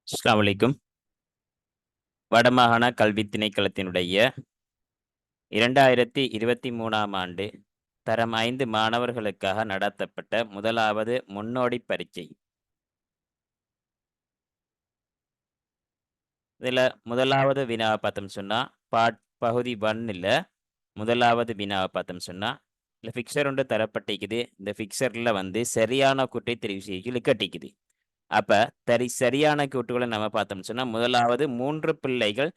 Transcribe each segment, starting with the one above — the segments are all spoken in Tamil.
அஸ்ஸலாமு அலைக்கும். வடமாகாண கல்வித் திணைக்களத்தினுடைய 2023ஆம் ஆண்டு தரம் 5 மாணவர்களுக்காக நடத்தப்பட்ட முதலாவது முன்னோடிப் பரீட்சை. இதுல முதலாவது வினாவ பார்த்தோம்னு சொன்னா, பகுதி 1ல முதலாவது வினாவ பார்த்தோம்னு சொன்னா, இதுல ஃபிக்சர் ஒன்று தரப்பட்டிருக்குது. இந்த ஃபிக்சர்ல வந்து சரியான கூற்றை தெரிவு செய்ய கேட்டிருக்குது. அப்ப சரியான கூற்றுகளை நம்ம பார்த்தோம்னு சொன்னா, முதலாவது 3 பிள்ளைகள்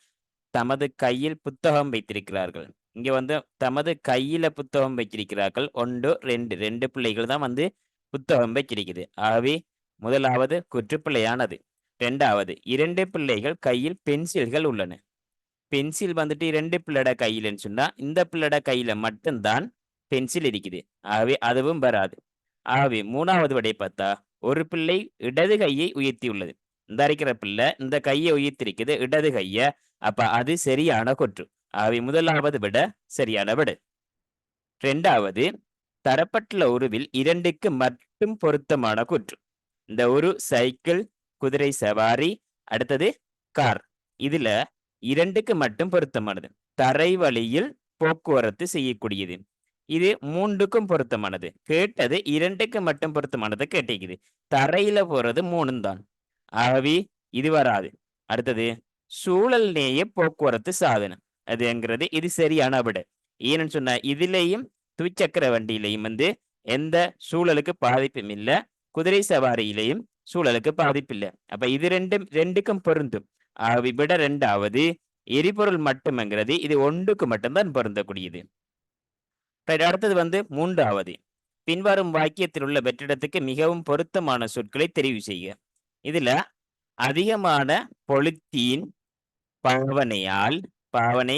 தமது கையில் புத்தகம் வைத்திருக்கிறார்கள். இங்க வந்து தமது கையில புத்தகம் வைத்திருக்கிறார்கள். 1, 2 பிள்ளைகள் தான் வந்து புத்தகம் வைச்சிருக்குது. ஆகவே முதலாவது குற்றுப்பிழையானது. 2வது 2 பிள்ளைகள் கையில் பென்சில்கள் உள்ளன. பென்சில் வந்துட்டு 2 பிள்ளைட கையிலன்னு சொன்னா, இந்த பிள்ளைட கையில மட்டும் தான் பென்சில் இருக்குது. ஆகவே அதுவும் வராது. ஆகவே 3வது விடை பார்த்தா, ஒரு பிள்ளை இடது கையை உயர்த்தியுள்ளது. இந்த இருக்கிற பிள்ளை இந்த கையை உயர்த்திருக்குது இடது கைய. அப்ப அது சரியான கூற்று. ஆகவே முதலாவது விட சரியான விடை. 2வது தரப்பட்டுள்ள உருவில் 2க்கு மட்டும் பொருத்தமான கூற்று. இந்த ஒரு சைக்கிள், குதிரை சவாரி, அடுத்தது கார். இதுல 2க்கு மட்டும் பொருத்தமானது. தரை வழியில் போக்குவரத்து செய்யக்கூடியது. இது 3க்கும் பொருத்தமானது. கேட்டது 2க்கு மட்டும் பொருத்தமானது கேட்டிருக்குது. தரையில போறது 3 தான். ஆகவே இது வராது. அடுத்தது சூழல் நேய போக்குவரத்து சாதனம் அதுங்கிறது இது சரியான விடை. ஏன்னு சொன்னா இதுலேயும் துவிச்சக்கர வண்டியிலையும் வந்து எந்த சூழலுக்கு பாதிப்பும் இல்லை. குதிரை சவாரியிலையும் சூழலுக்கு பாதிப்பு இல்லை. அப்ப இது 2க்கும் பொருந்தும். ஆகவே விட 2வது எரிபொருள் மட்டும்ங்கிறது இது 1க்கு மட்டும்தான் பொருந்தக்கூடியது. அடுத்தது வந்து 3வது பின்வரும் வாக்கியத்தில் உள்ள வெற்றிடத்துக்கு மிகவும் பொருத்தமான சொற்களை தெரிவு செய்க. இதுல அதிகமான பொலித்தீன் பாவனையால் பாவனை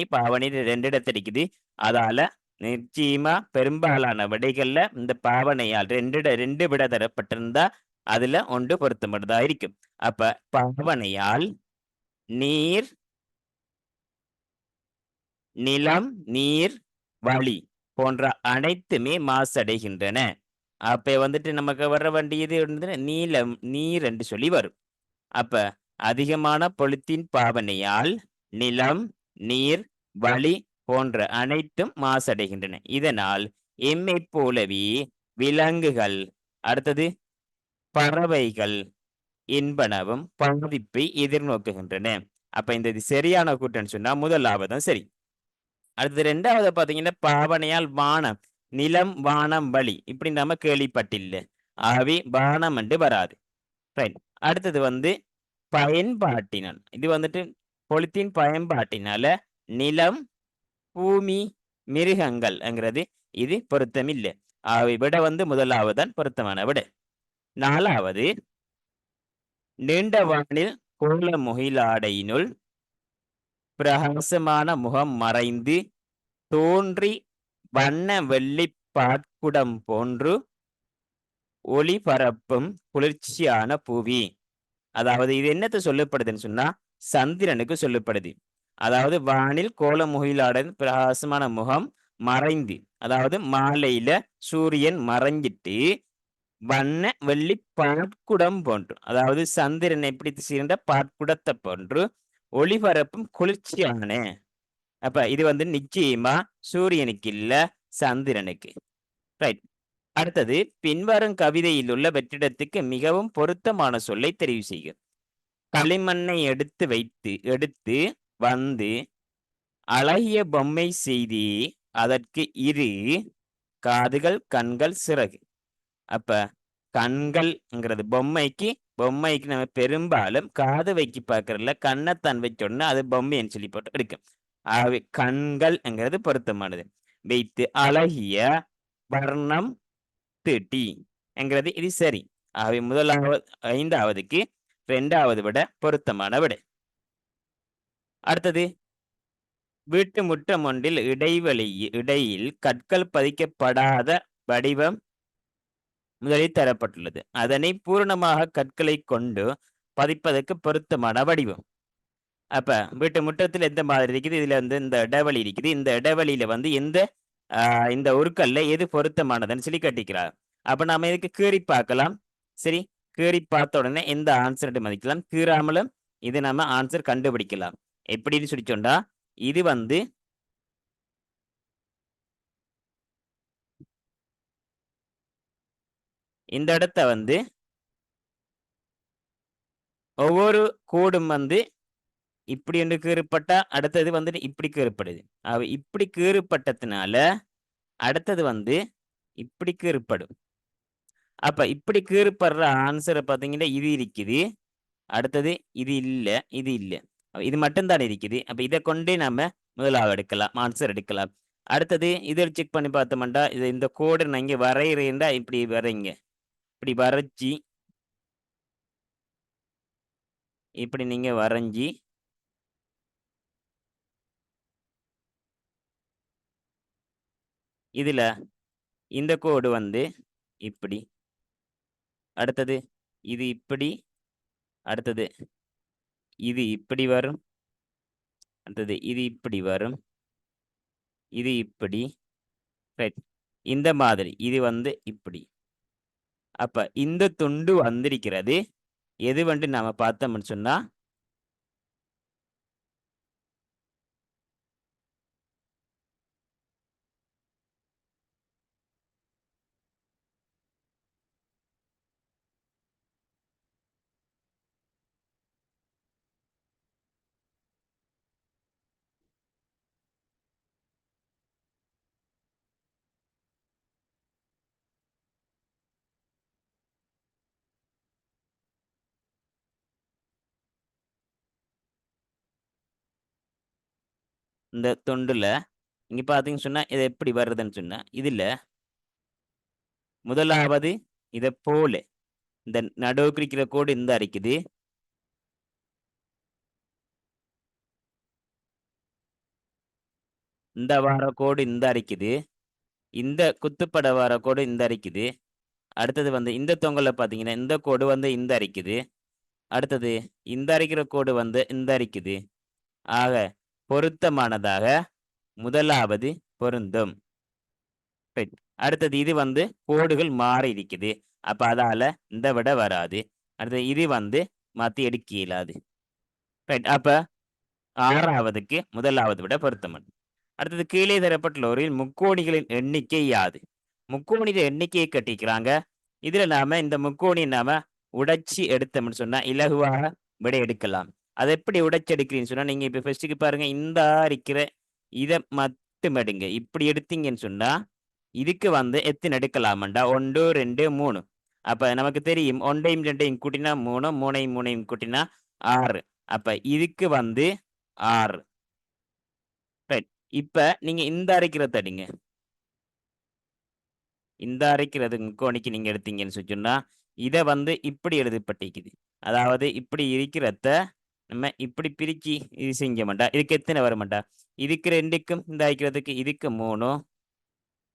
2 இடத்துல இருக்குது. அதால நிச்சயமா பெரும்பாலான விடைகள்ல இந்த பாவனையால் 2 விட தரப்பட்டிருந்தா அதுல 1 பொருத்தமானதா இருக்கும். அப்ப பாவனையால் நீர், நிலம், நீர், வழி போன்ற அனைத்துமே மாசடைகின்றன. அப்ப வந்துட்டு நமக்கு வர வேண்டியது வந்து நீலம், நீர் என்று சொல்லி வரும். அப்ப அதிகமான பொலித்தீன் பாவனையால் நிலம், நீர், வழி போன்ற அனைத்தும் மாசடைகின்றன. இதனால் எம்மை போலவே விலங்குகள், அடுத்தது பறவைகள் என்பனவும் பாதிப்பை எதிர்நோக்குகின்றன. அப்ப இந்த இது சரியான கூற்றுன்னு சொன்னா முதலாவதும் சரி. அடுத்தது 2வது பாத்தீங்கன்னா பாவனையால் வானம், நிலம், வானம், வழி இப்படி நம்ம கேள்விப்பட்டில்ல. ஆகவே வானம் என்று வராது. ரைட். அடுத்தது வந்து பயன்பாட்டினால் இது வந்துட்டு பொலித்தீன் பயன்பாட்டினால நிலம், பூமி, மிருகங்கள்ங்கிறது இது பொருத்தமில்லை. ஆகவே விட வந்து முதலாவதுதான் பொருத்தமான விடை. 4வது நீண்ட வானில் கோல முகிலாடையினுள் பிரகாசமான முகம் மறைந்து தோன்றி வண்ண வெள்ளி பாட்குடம் போன்று ஒளி பரப்பும் குளிர்ச்சியான புவி. அதாவது இது என்னத்தை சொல்லப்படுதுன்னு சொன்னா சந்திரனுக்கு சொல்லப்படுது. அதாவது வானில் கோல முகிலாடன் பிரகாசமான முகம் மறைந்து, அதாவது மாலையில சூரியன் மறைஞ்சிட்டு வண்ண வெள்ளி பாட்குடம் போன்று, அதாவது சந்திரன் எப்படி செய்கின்ற பாட்குடத்தை போன்று ஒளிபரப்பும் குளிர்ச்சியான. அப்ப இது வந்து நிச்சயமா சூரியனுக்கு இல்ல, சந்திரனுக்கு. ரைட். அடுத்தது பின்வரும் கவிதையில் உள்ள வெற்றிடத்துக்கு மிகவும் பொருத்தமான சொல்லை தெரிவு செய்க. களிமண்ணை எடுத்து வந்து அழகிய பொம்மை செய்தி அதற்கு இரு காதுகள், கண்கள், சிறகு. அப்ப கண்கள்ங்கிறது பொம்மைக்கு நம்ம பெரும்பாலும் காது வைக்கி பார்க்கறதுல கண்ணைத்தான் வச்சோன்னா அது பொம்மைன்னு சொல்லி போட்டு எடுக்கும். ஆகவே கண்கள்ங்கிறது பொருத்தமானது. வைத்து அழகிய வர்ணம் தீட்டி என்கிறது இது சரி. ஆகவே 5வதுக்கு 2வது விட பொருத்தமான விடை. அடுத்தது வீட்டு முற்றம் ஒன்றில் இடையில் கற்கள் பதிக்கப்படாத வடிவம் முதலில் தரப்பட்டுள்ளது. அதனை பூரணமாக கற்களை கொண்டு பதிப்பதற்கு பொருத்தமான வடிவம். அப்ப வீட்டு முற்றத்தில் எந்த மாதிரி இருக்குது, இதுல வந்து இந்த இடைவெளி இருக்குது. இந்த இடைவெளியில வந்து இந்த உருக்கல்ல எது பொருத்தமானதுன்னு சொல்லி கட்டிக்கிறார். அப்ப நாம இதுக்கு கீறி பார்க்கலாம். சரி, கீறி பார்த்த உடனே எந்த ஆன்சர் மதிக்கலாம். கீறாமலும் இது நம்ம ஆன்சர் கண்டுபிடிக்கலாம். எப்படின்னு சொல்லி சொன்னா, இது வந்து இந்த இடத்த வந்து ஒவ்வொரு கோடும் வந்து இப்படி ஒன்று கீறுப்பட்டா, அடுத்தது வந்துட்டு இப்படி கீறுப்படுது. இப்படி கீறுப்பட்டதுனால, அடுத்தது வந்து இப்படி கீறுப்படும். அப்ப இப்படி கீறுப்படுற ஆன்சர பார்த்தீங்கன்னா, இது இருக்குது. அடுத்தது இது இல்ல, இது இல்ல. இது மட்டும் தானே இருக்குது. அப்ப இத கொண்டே நாம முதலாவது எடுக்கலாம். ஆன்சர் எடுக்கலாம். அடுத்தது இத செக் பண்ணி பார்த்தோம்னா, இந்த கோடு நான் இங்க வரையறேன்டா இப்படி வரைங்க. இப்படி வரைச்சு, இப்படி நீங்க வரைஞ்சு, இதுல இந்த கோடு வந்து இப்படி. அடுத்தது இது இப்படி. அடுத்தது இது இப்படி வரும். அடுத்தது இது இப்படி வரும். இது இப்படி. ரைட். இந்த மாதிரி. இது வந்து இப்படி. அப்ப இந்த துண்டு வந்திருக்கிறது. எது வந்து நாம பார்த்தோம்னு சொன்னா, இந்த துண்டுல இங்க பார்த்தீங்கன்னு சொன்னா, இது எப்படி வருதுன்னு சொன்னா, இதுல முதலாவது இத போல இந்த நடுவுக்கு இருக்கிற கோடு இந்த அரைக்குது. இந்த வார கோடு இந்த அரைக்குது. இந்த குத்துப்பட வார கோடு இந்த அரைக்குது. அடுத்தது வந்து இந்த தொங்கல்ல பார்த்தீங்கன்னா, இந்த கோடு வந்து இந்த அரைக்குது. அடுத்தது இந்த அரைக்கிற கோடு வந்து இந்த அரைக்குது. ஆக பொருத்தமானதாக முதலாவது பொருந்தும். ரைட். அடுத்தது இது வந்து கோடுகள் மாறி இருக்குது. அப்ப அதால இந்த விட வராது. அடுத்தது இது வந்து மாத்தி எடுக்க இயலாது. ரைட். அப்ப 6வதுக்கு முதலாவது விட பொருத்தமன். அடுத்தது கீழே தரப்பட்டுள்ளோரில் முக்கோணிகளின் எண்ணிக்கை யாது? முக்கோணியின் எண்ணிக்கையை கட்டிக்கிறாங்க. இதுல நாம இந்த முக்கோணியை நாம உடைச்சு எடுத்தோம்னு சொன்னா இலகுவாக விடை எடுக்கலாம். அதை எப்படி உடைச்சு எடுக்கிறீன்னு சொன்னா, நீங்க இப்ப ஃபர்ஸ்ட்டுக்கு பாருங்க, இந்த இருக்கிற இத மட்டும் எடுங்க. இப்படி எடுத்தீங்கன்னு சொன்னா, இதுக்கு வந்து எத்தனை எடுக்கலாமண்டா? 1, 2, 3. அப்ப நமக்கு தெரியும் 1யும் 2யும் கூட்டினா 3, 3யும் 3யும் கூட்டினா 6. அப்ப இதுக்கு வந்து 6. ரைட். இப்ப நீங்க இந்த அரைக்கிறத எடுங்க. இந்த அரைக்கிறது முக்கோணிக்கு நீங்க எடுத்தீங்கன்னு சொன்னா, இத வந்து இப்படி எழுதப்பட்டிருக்குது. அதாவது இப்படி இருக்கிறத நம்ம இப்படி பிரிச்சு இது செஞ்ச மாட்டா. இதுக்கு எத்தனை வர மாட்டா? இதுக்கு 2க்கும் இந்த அரைக்கிறதுக்கு இதுக்கு 3,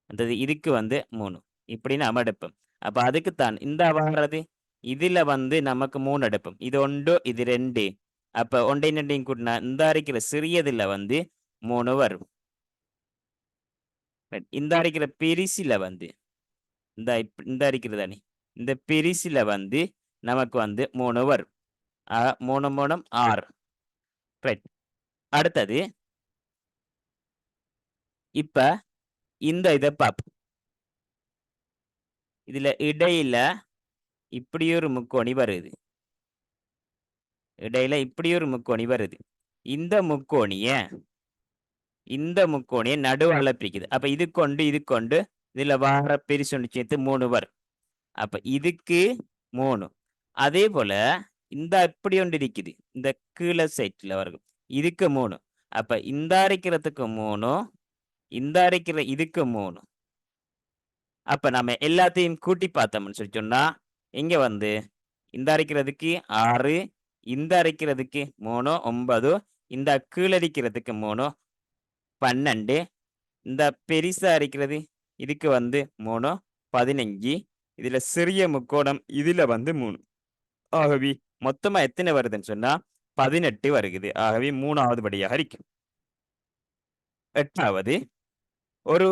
அடுத்தது இதுக்கு வந்து 3. இப்படின்னு நாம எடுப்போம். அப்ப அதுக்குத்தான் இந்த வாரது இதுல வந்து நமக்கு 3 எடுப்போம். இது 1, இது 2. அப்ப 1யும் 2யும் கூட்டினா இந்த அரைக்கிற சிறியதுல வந்து 3 வரும். ரைட். இந்த அரைக்கிற பெரிசில வந்து இந்த அடிக்கிறது தானே. இந்த பெரிசில வந்து நமக்கு வந்து 3 வரும். 3 3 6. ரைட். அடுத்தது இப்ப இந்த இத பார்ப்போம். இதுல இடையில இப்படி ஒரு முக்கோணி வருது. இடையில இப்படி ஒரு முக்கோணி வருது. இந்த முக்கோணிய நடுவால பிரிக்குது. அப்ப இது கொண்டு இதுல வார பெரிசு ஒண்ணு சேர்த்து 3 வரும். அப்ப இதுக்கு 3. அதே போல இந்த இப்படி ஒன்று இருக்குது. இந்த கீழ சைட்ல வரும். இதுக்கு 3. அப்ப இந்த அரைக்கிறதுக்கு 3, இந்த அரைக்கிற இதுக்கு 3. அப்ப நம்ம எல்லாத்தையும் கூட்டி பார்த்தோம்னு சொல்லி சொன்னா, இங்க வந்து இந்த அரைக்கிறதுக்கு 6, இந்த அரைக்கிறதுக்கு 3 9, இந்த கீழ அடிக்கிறதுக்கு 3 12, இந்த பெரிசா அரைக்கிறது இதுக்கு வந்து 3 15, இதுல சிறிய முக்கோணம் இதுல வந்து 3. ஆகவே மொத்தமா எத்தனை வருதுன்னு சொன்னா 18 வருகுது. ஆகவே 3வது படியாக இருக்கும். 8வது ஒரு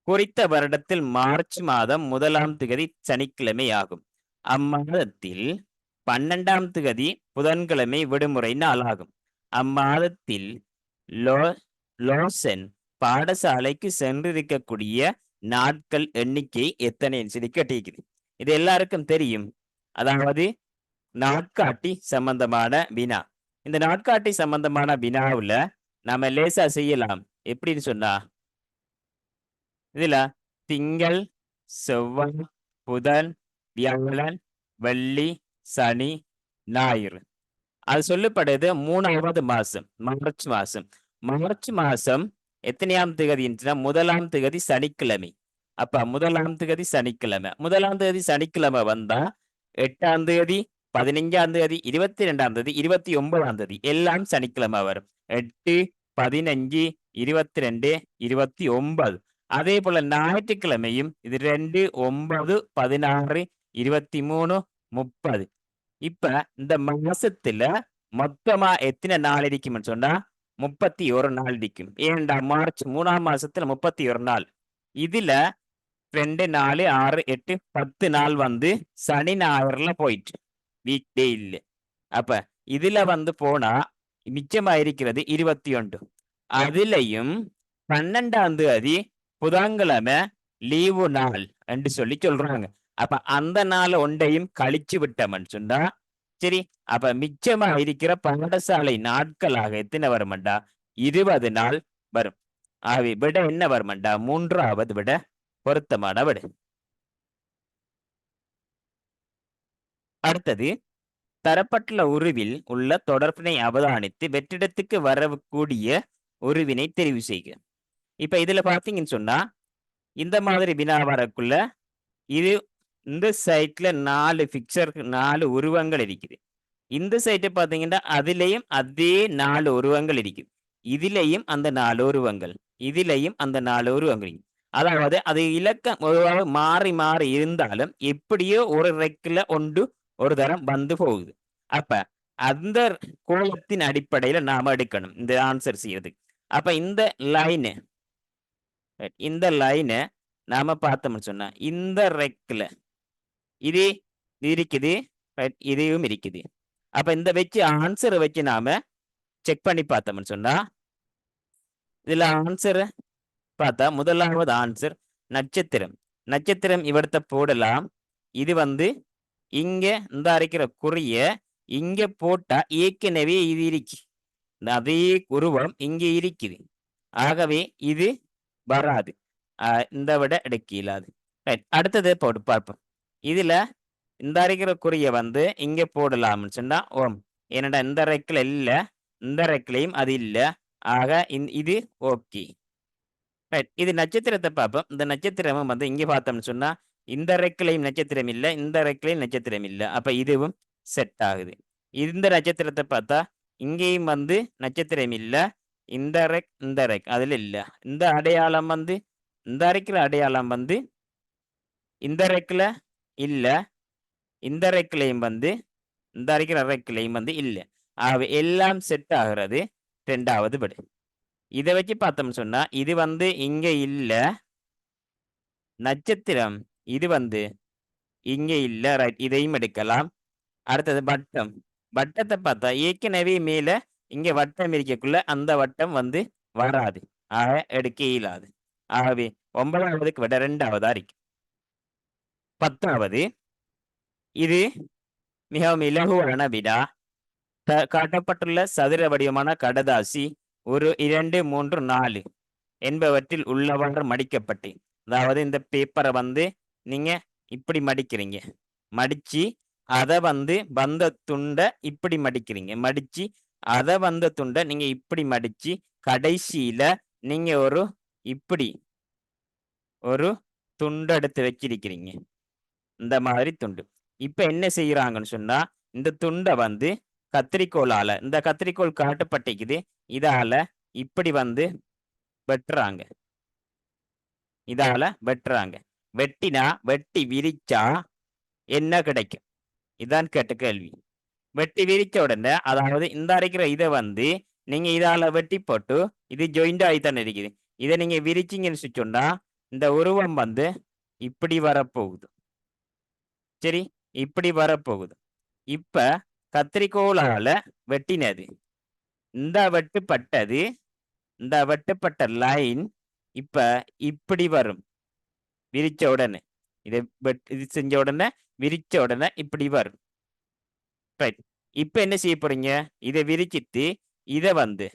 குறித்த வருடத்தில் மார்ச் மாதம் 1ஆம் திகதி சனிக்கிழமை ஆகும். அம்மாதத்தில் 12ஆம் திகதி புதன்கிழமை விடுமுறை நாளாகும். அம்மாதத்தில் லோ லோசன் பாடசாலைக்கு சென்றிருக்கக்கூடிய நாட்கள் எண்ணிக்கை எத்தனைன்னு சொல்லி கேட்டிருக்குது. இது எல்லாருக்கும் தெரியும். அதாவது நாட்காட்டி சம்பந்தமான வினா. இந்த நாட்காட்டி சம்பந்தமான வினாவுல நாம லேசா செய்யலாம். எப்படின்னு சொன்னா, இதுல திங்கள், செவ்வாய், புதன், வியாழன், வெள்ளி, சனி, ஞாயிறு. அது சொல்லப்படுது 3வது மாசம், மார்ச் மாசம். மார்ச் மாசம் எத்தனையாம் திகதின்னா 1ஆம் திகதி சனிக்கிழமை. அப்ப 1ஆம் திகதி சனிக்கிழமை. 1ஆம் தேதி சனிக்கிழமை வந்தா 8ஆம் தேதி, 15ஆம் தேதி, 22ஆம் தேதி, 29ஆம் தேதி எல்லாம் சனிக்கிழமை வரும். 8, 15, 22, 29. அதே போல ஞாயிற்றுக்கிழமையும் இது 2, 9, 16, 23, 30. இப்ப இந்த மாசத்துல மொத்தமா எத்தனை நாள் இருக்கும்னு சொன்னா 31 நாள் இருக்கும். ஏன்டா மார்ச் 3ஆம் மாசத்துல 31 நாள். இதுல 2, 4, 6, 8, 10 நாள் வந்து சனி ஞாயிறுல போயிட்டு வீக் டே இல்ல. அப்ப இதுல வந்து போனா மிச்சமாயிருக்கிறது 21. அதுலயும் 12ஆம் தேதி புதன்கிழமை லீவு நாள் என்று சொல்லி சொல்றாங்க. அப்ப அந்த நாள் ஒன்றையும் கழிச்சு விட்டோம்னு சொன்னா சரி. அப்ப மிச்சமா இருக்கிற பாடசாலை நாட்களாக எத்தனை வருமண்டா 20 நாள் வரும். ஆகவே விட என்ன வருமண்டா 3வது விட பொருத்தமான விட. அடுத்தது தரப்பட்டுள்ள உருவில் உள்ள தொடர்பினை அவதானித்து வெற்றிடத்துக்கு வரக்கூடிய உருவினை தெரிவு செய்க. இப்ப இதுல பாத்தீங்கன்னு சொன்னா இந்த மாதிரி வினா வரக்குள்ள இது இந்த சைட்ல 4 பிக்சர் 4 உருவங்கள் இருக்குது. இந்த சைட்டை பாத்தீங்கன்னா அதுலயும் அதே 4 உருவங்கள் இருக்குது. இதுலயும் அந்த 4 உருவங்கள், இதுலயும் அந்த 4 உருவங்கள். அதாவது அது இலக்கம் பொதுவாக மாறி மாறி இருந்தாலும் எப்படியோ ஒரு ரெக்கில் ஒன்று ஒரு தரம் வந்து போகுது. அப்ப அந்த கோலத்தின் அடிப்படையில நாம எடுக்கணும் இந்த ஆன்சர் செய்யறதுக்கு. அப்ப இந்த லைனை நாம பார்த்தோம்னு சொன்னா இந்த ரெக்ல இது இருக்குது, இதையும் இருக்குது. அப்ப இந்த வச்சு ஆன்சரை வச்சு நாம செக் பண்ணி பார்த்தோம்னு சொன்னா இதுல ஆன்சர் பார்த்தா முதலாவது ஆன்சர் நட்சத்திரம். நட்சத்திரம் இவர்த்த போடலாம். இது வந்து இங்க இந்த அரைக்கிற குறிய இங்க போட்டா ஏற்கனவே இது இருக்கு. அதே உருவம் இங்க இருக்குது. ஆகவே இது வராது. இந்த விட எடுக்க இயலாது. அடுத்தது போட்டு பார்ப்போம். இதுல இந்த அரைக்கிற குறிய வந்து இங்க போடலாம்னு சொன்னா ஓம். ஏனடா இந்த ரெக்கில் இல்ல, இந்த ரெக்கிலையும் அது இல்ல. ஆக இது ஓகே. இது நட்சத்திரத்தை பார்ப்போம். இந்த நட்சத்திரமும் வந்து இங்க பார்த்தோம்னு சொன்னா இந்த ரெக்கிலையும் நட்சத்திரம் இல்ல, இந்த ரெக்கிலையும் நட்சத்திரம் இல்ல. அப்ப இதுவும் செட் ஆகுது. இந்த நட்சத்திரத்தை பார்த்தா இங்கேயும் வந்து நட்சத்திரம் இல்ல, இந்த ரெக் அதுல இல்ல. இந்த அடையாளம் வந்து இந்த அரைக்கிற அடையாளம் வந்து இந்த ரெக்கில் இல்ல, இந்த ரெக்கிலையும் வந்து இந்த அரைக்கிற ரெக்கிலையும் வந்து இல்ல. ஆகவே எல்லாம் செட் ஆகிறது 2வது படி. இதை வச்சு பார்த்தோம்னு சொன்னா இது வந்து இங்க இல்ல, நட்சத்திரம் இது வந்து இங்க இல்ல. ரைட், இதையும் எடுக்கலாம். அடுத்தது வட்டம். வட்டத்தை பார்த்தா ஏற்கனவே மேல இங்க வட்டம் இருக்கக்குள்ள அந்த வட்டம் வந்து வராது. ஆக எடுக்க இயலாது. ஆகவே 9வதுக்கு விட 2வதா இருக்கு. 10வது இது மிகவும் இலகுவான விடா. காட்டப்பட்டுள்ள சதுர வடிவமான கடதாசி ஒரு 2, 3, 4 என்பவற்றில் உள்ளவாறு மடிக்கப்பட்டு, அதாவது இந்த பேப்பரை வந்து நீங்க இப்படி மடிக்கிறீங்க. மடிச்சு அதை வந்து வந்த துண்டை இப்படி மடிக்கிறீங்க. மடிச்சு அதை வந்த துண்டை நீங்க இப்படி மடிச்சு கடைசியில நீங்க இப்படி ஒரு துண்டு எடுத்து வச்சிருக்கிறீங்க. இந்த மாதிரி துண்டு. இப்ப என்ன செய்யறாங்கன்னு சொன்னா இந்த துண்டை வந்து கத்திரிக்கோளால, இந்த கத்திரிக்கோள் காட்டப்பட்டிருக்குது, இதால இப்படி வந்து வெட்டுறாங்க. இதால வெட்டுறாங்க. வெட்டினா வெட்டி விரிச்சா என்ன கிடைக்கும்? இதான் கேட்ட கேள்வி. வெட்டி விரிச்ச உடனே அதாவது இந்த அரைக்கிற இதை வந்து நீங்க இதால வெட்டி போட்டு இது ஜாயிண்ட் ஆகித்தானே இருக்குது. இதை நீங்க விரிச்சிங்கன்னு சொன்னா இந்த உருவம் வந்து இப்படி வரப்போகுது. சரி, இப்படி வரப்போகுது. இப்ப கத்திரிக்கோலால வெட்டினது இந்த வெட்டுப்பட்டது இந்த வெட்டுப்பட்ட லைன் இப்ப இப்படி வரும் விரிச்ச உடனே இது செஞ்ச உடனே விரிச்ச உடனே இப்படி வரும். ரைட். இப்ப என்ன செய்ய போறீங்க? இதை விரிச்சிட்டு இதை வந்து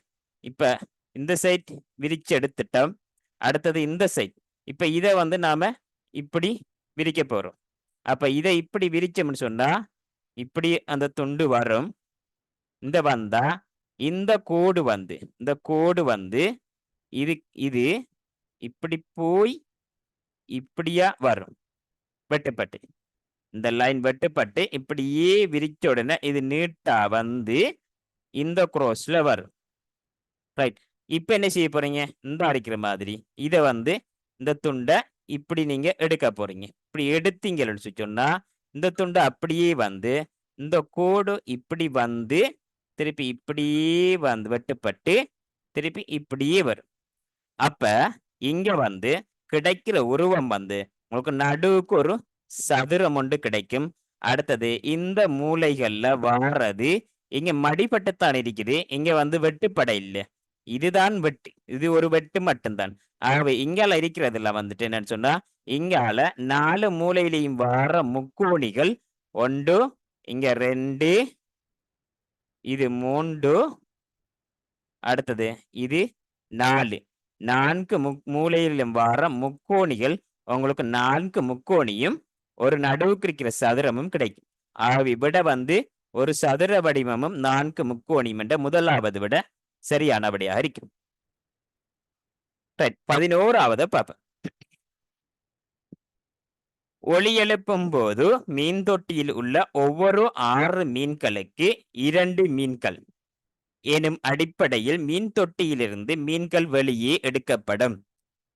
இப்ப இந்த சைட் விரிச்சு எடுத்துட்டோம். அடுத்தது இந்த சைட். இப்ப இதை வந்து நாம இப்படி விரிக்க போறோம். அப்ப இதை இப்படி விரிச்சோம்னு சொன்னா இப்படி அந்த துண்டு வரும். இந்த வந்தா இந்த கோடு வந்து இது இது இப்படி போய் இப்படியா வரும் வெட்டுப்பட்டு. இந்த லைன் வெட்டுப்பட்டு இப்படியே விரிச்ச உடனே இது நீட்டா வந்து இந்த crossல வரும். ரைட். இப்ப என்ன செய்ய போறீங்க? இந்த அடிக்கிற மாதிரி இதை வந்து இந்த துண்டை இப்படி நீங்க எடுக்க போறீங்க. இப்படி எடுத்தீங்கன்னு சொன்னா இந்த துண்டை அப்படியே வந்து இந்த கோடு இப்படி வந்து திருப்பி இப்படியே வந்து வெட்டுப்பட்டு திருப்பி இப்படியே வரும். அப்ப இங்க வந்து கிடைக்கிற உருவம் வந்து உங்களுக்கு நடுவுக்கு ஒரு சதுரம் ஒன்று கிடைக்கும். அடுத்தது இந்த மூலைகள்ல வாரது இங்க மடிப்பட்டுத்தான் இருக்குது. இங்க வந்து வெட்டுப்படை இல்லை. இதுதான் வெட்டு. இது ஒரு வெட்டு மட்டும்தான். ஆகவே இங்கால இருக்கிறதுல வந்துட்டு என்னன்னு சொன்னா இங்கால 4 மூலையிலையும் வார முக்கோணிகள் 1 இங்க 2 இது 3 அடுத்தது இது 4 4 மூலையிலும் வார முக்கோணிகள் உங்களுக்கு 4 முக்கோணியும் ஒரு நடுவுக்கு இருக்கிற சதுரமும் கிடைக்கும். ஆகவே விட வந்து ஒரு சதுர வடிவமும் 4 முக்கோணியும் என்ற முதலாவது விட சரியானபடியாக இருக்கும். 11வது பார்ப்போம். ஒலி எழுப்பும் போது மீன் தொட்டியில் உள்ள ஒவ்வொரு 6 மீன்களுக்கு 2 மீன்கள் எனும் அடிப்படையில் மீன் தொட்டியிலிருந்து மீன்கள் வெளியே எடுக்கப்படும்.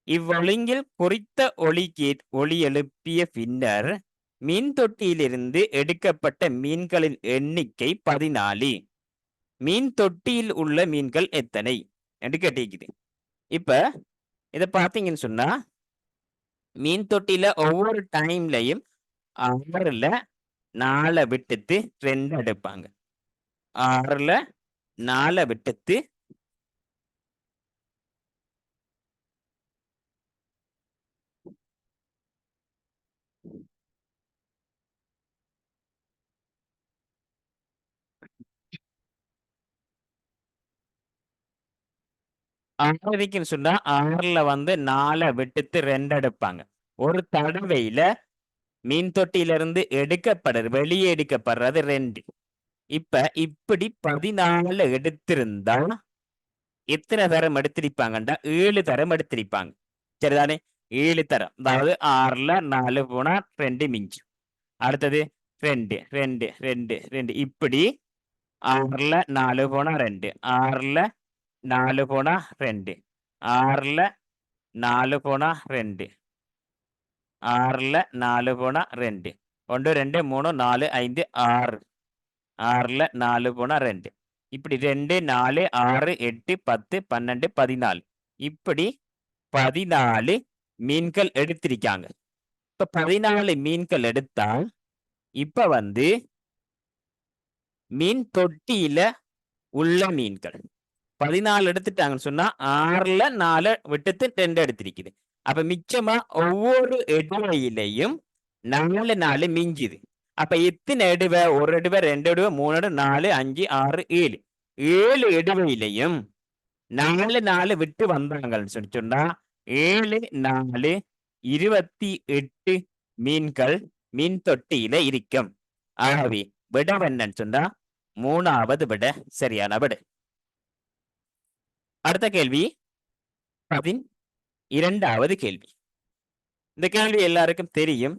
இவ்வொழுங்கில் குறித்த ஒலி எழுப்பிய பின்னர் மீன் தொட்டியிலிருந்து எடுக்கப்பட்ட மீன்களின் எண்ணிக்கை 14. மீன் தொட்டியில் உள்ள மீன்கள் எத்தனை என்று கேட்டிருக்குது. இப்ப இதை பார்த்தீங்கன்னு சொன்னா மீன் தொட்டியில ஒவ்வொரு டைம்லையும் 6ல 4 விட்டுட்டு 2 எடுப்பாங்க. 6ல 4 விட்டுட்டு ஆறரைக்குன்னு சொன்னா 6ல வந்து 4 விட்டுட்டு 2 எடுப்பாங்க. ஒரு தடவையில மீன் தொட்டியிலிருந்து வெளியே எடுக்கப்படுறது 2. இப்ப இப்படி 14 எடுத்திருந்தா எத்தனை தரம் எடுத்திருப்பாங்கண்டா 7 தரம் எடுத்திருப்பாங்க. சரிதானே? 7 தரம். அதாவது 6ல 4 போனா 2 மிஞ்சும். அடுத்தது 2 2 2 2 இப்படி 6ல 4 போனா 2 6ல 4 போனா 2 6ல 4 போனா 2 6ல 4 போனா 2 1 2 3 4 5 6 6ல 4 போனா 2 இப்படி 2 4 6 8 10 12 14 இப்படி 14 மீன்கள் எடுத்திருக்காங்க. இப்ப 14 மீன்கள் எடுத்தா இப்ப வந்து மீன் தொட்டியில உள்ள மீன்கள் 14 எடுத்துட்டாங்கன்னு சொன்னா 6ல 4 விட்டுட்டு 2 எடுத்திருக்குது. அப்ப மிச்சமா ஒவ்வொரு இடைவெளியிலையும் 4 4 மிஞ்சுது. அப்ப எத்தனை இடுவை? 1 இடுவை 2 இடுவை 3 இடுவை 4 5 6 7 7 இடுவையிலையும் 4 4 விட்டு வந்தாங்கன்னு சொன்னா 7 4 28 மீன்கள் மீன் தொட்டியில இருக்கும். ஆகவே விட என்னன்னு சொன்னா 3வது விட சரியான விட. அடுத்த கேள்வி 12வது கேள்வி. இந்த கேள்வி எல்லாருக்கும் தெரியும்.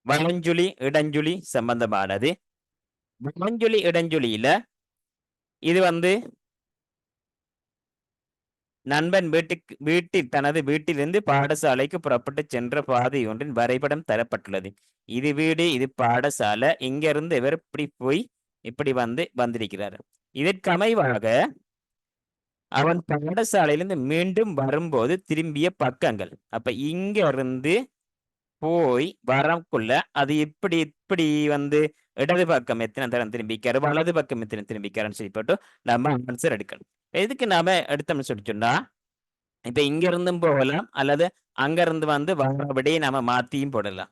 வலஞ்சுழி இடஞ்சுழி சம்பந்தமானது. வலஞ்சுழி இடஞ்சுழியில இது வந்து நண்பன் தனது வீட்டிலிருந்து பாடசாலைக்கு புறப்பட்டு சென்ற பாதை ஒன்றின் வரைபடம் தரப்பட்டுள்ளது. இது வீடு, இது பாடசாலை. இங்க இருந்து இவர் இப்படி போய் இப்படி வந்திருக்கிறார். இதற்கு அமைவாக அவன் பாடசாலையிலிருந்து மீண்டும் வரும்போது திரும்பிய பக்கங்கள். அப்ப இங்க இருந்து போய் வரக்குள்ள அது இப்படி இப்படி இடது பக்கம் எத்தனை தரம் திரும்பிக்காரு, வலது பக்கம் எத்தனை திரும்பிக்காருன்னு சொல்லி போட்டு நம்ம ஆன்சர் எடுக்கணும். இதுக்கு நாம எடுத்தோம்னு சொல்லி சொன்னா இப்ப இங்க இருந்தும் போகலாம், அல்லது அங்க இருந்து வந்து வர்றபடி நாம மாத்தியும் போடலாம்.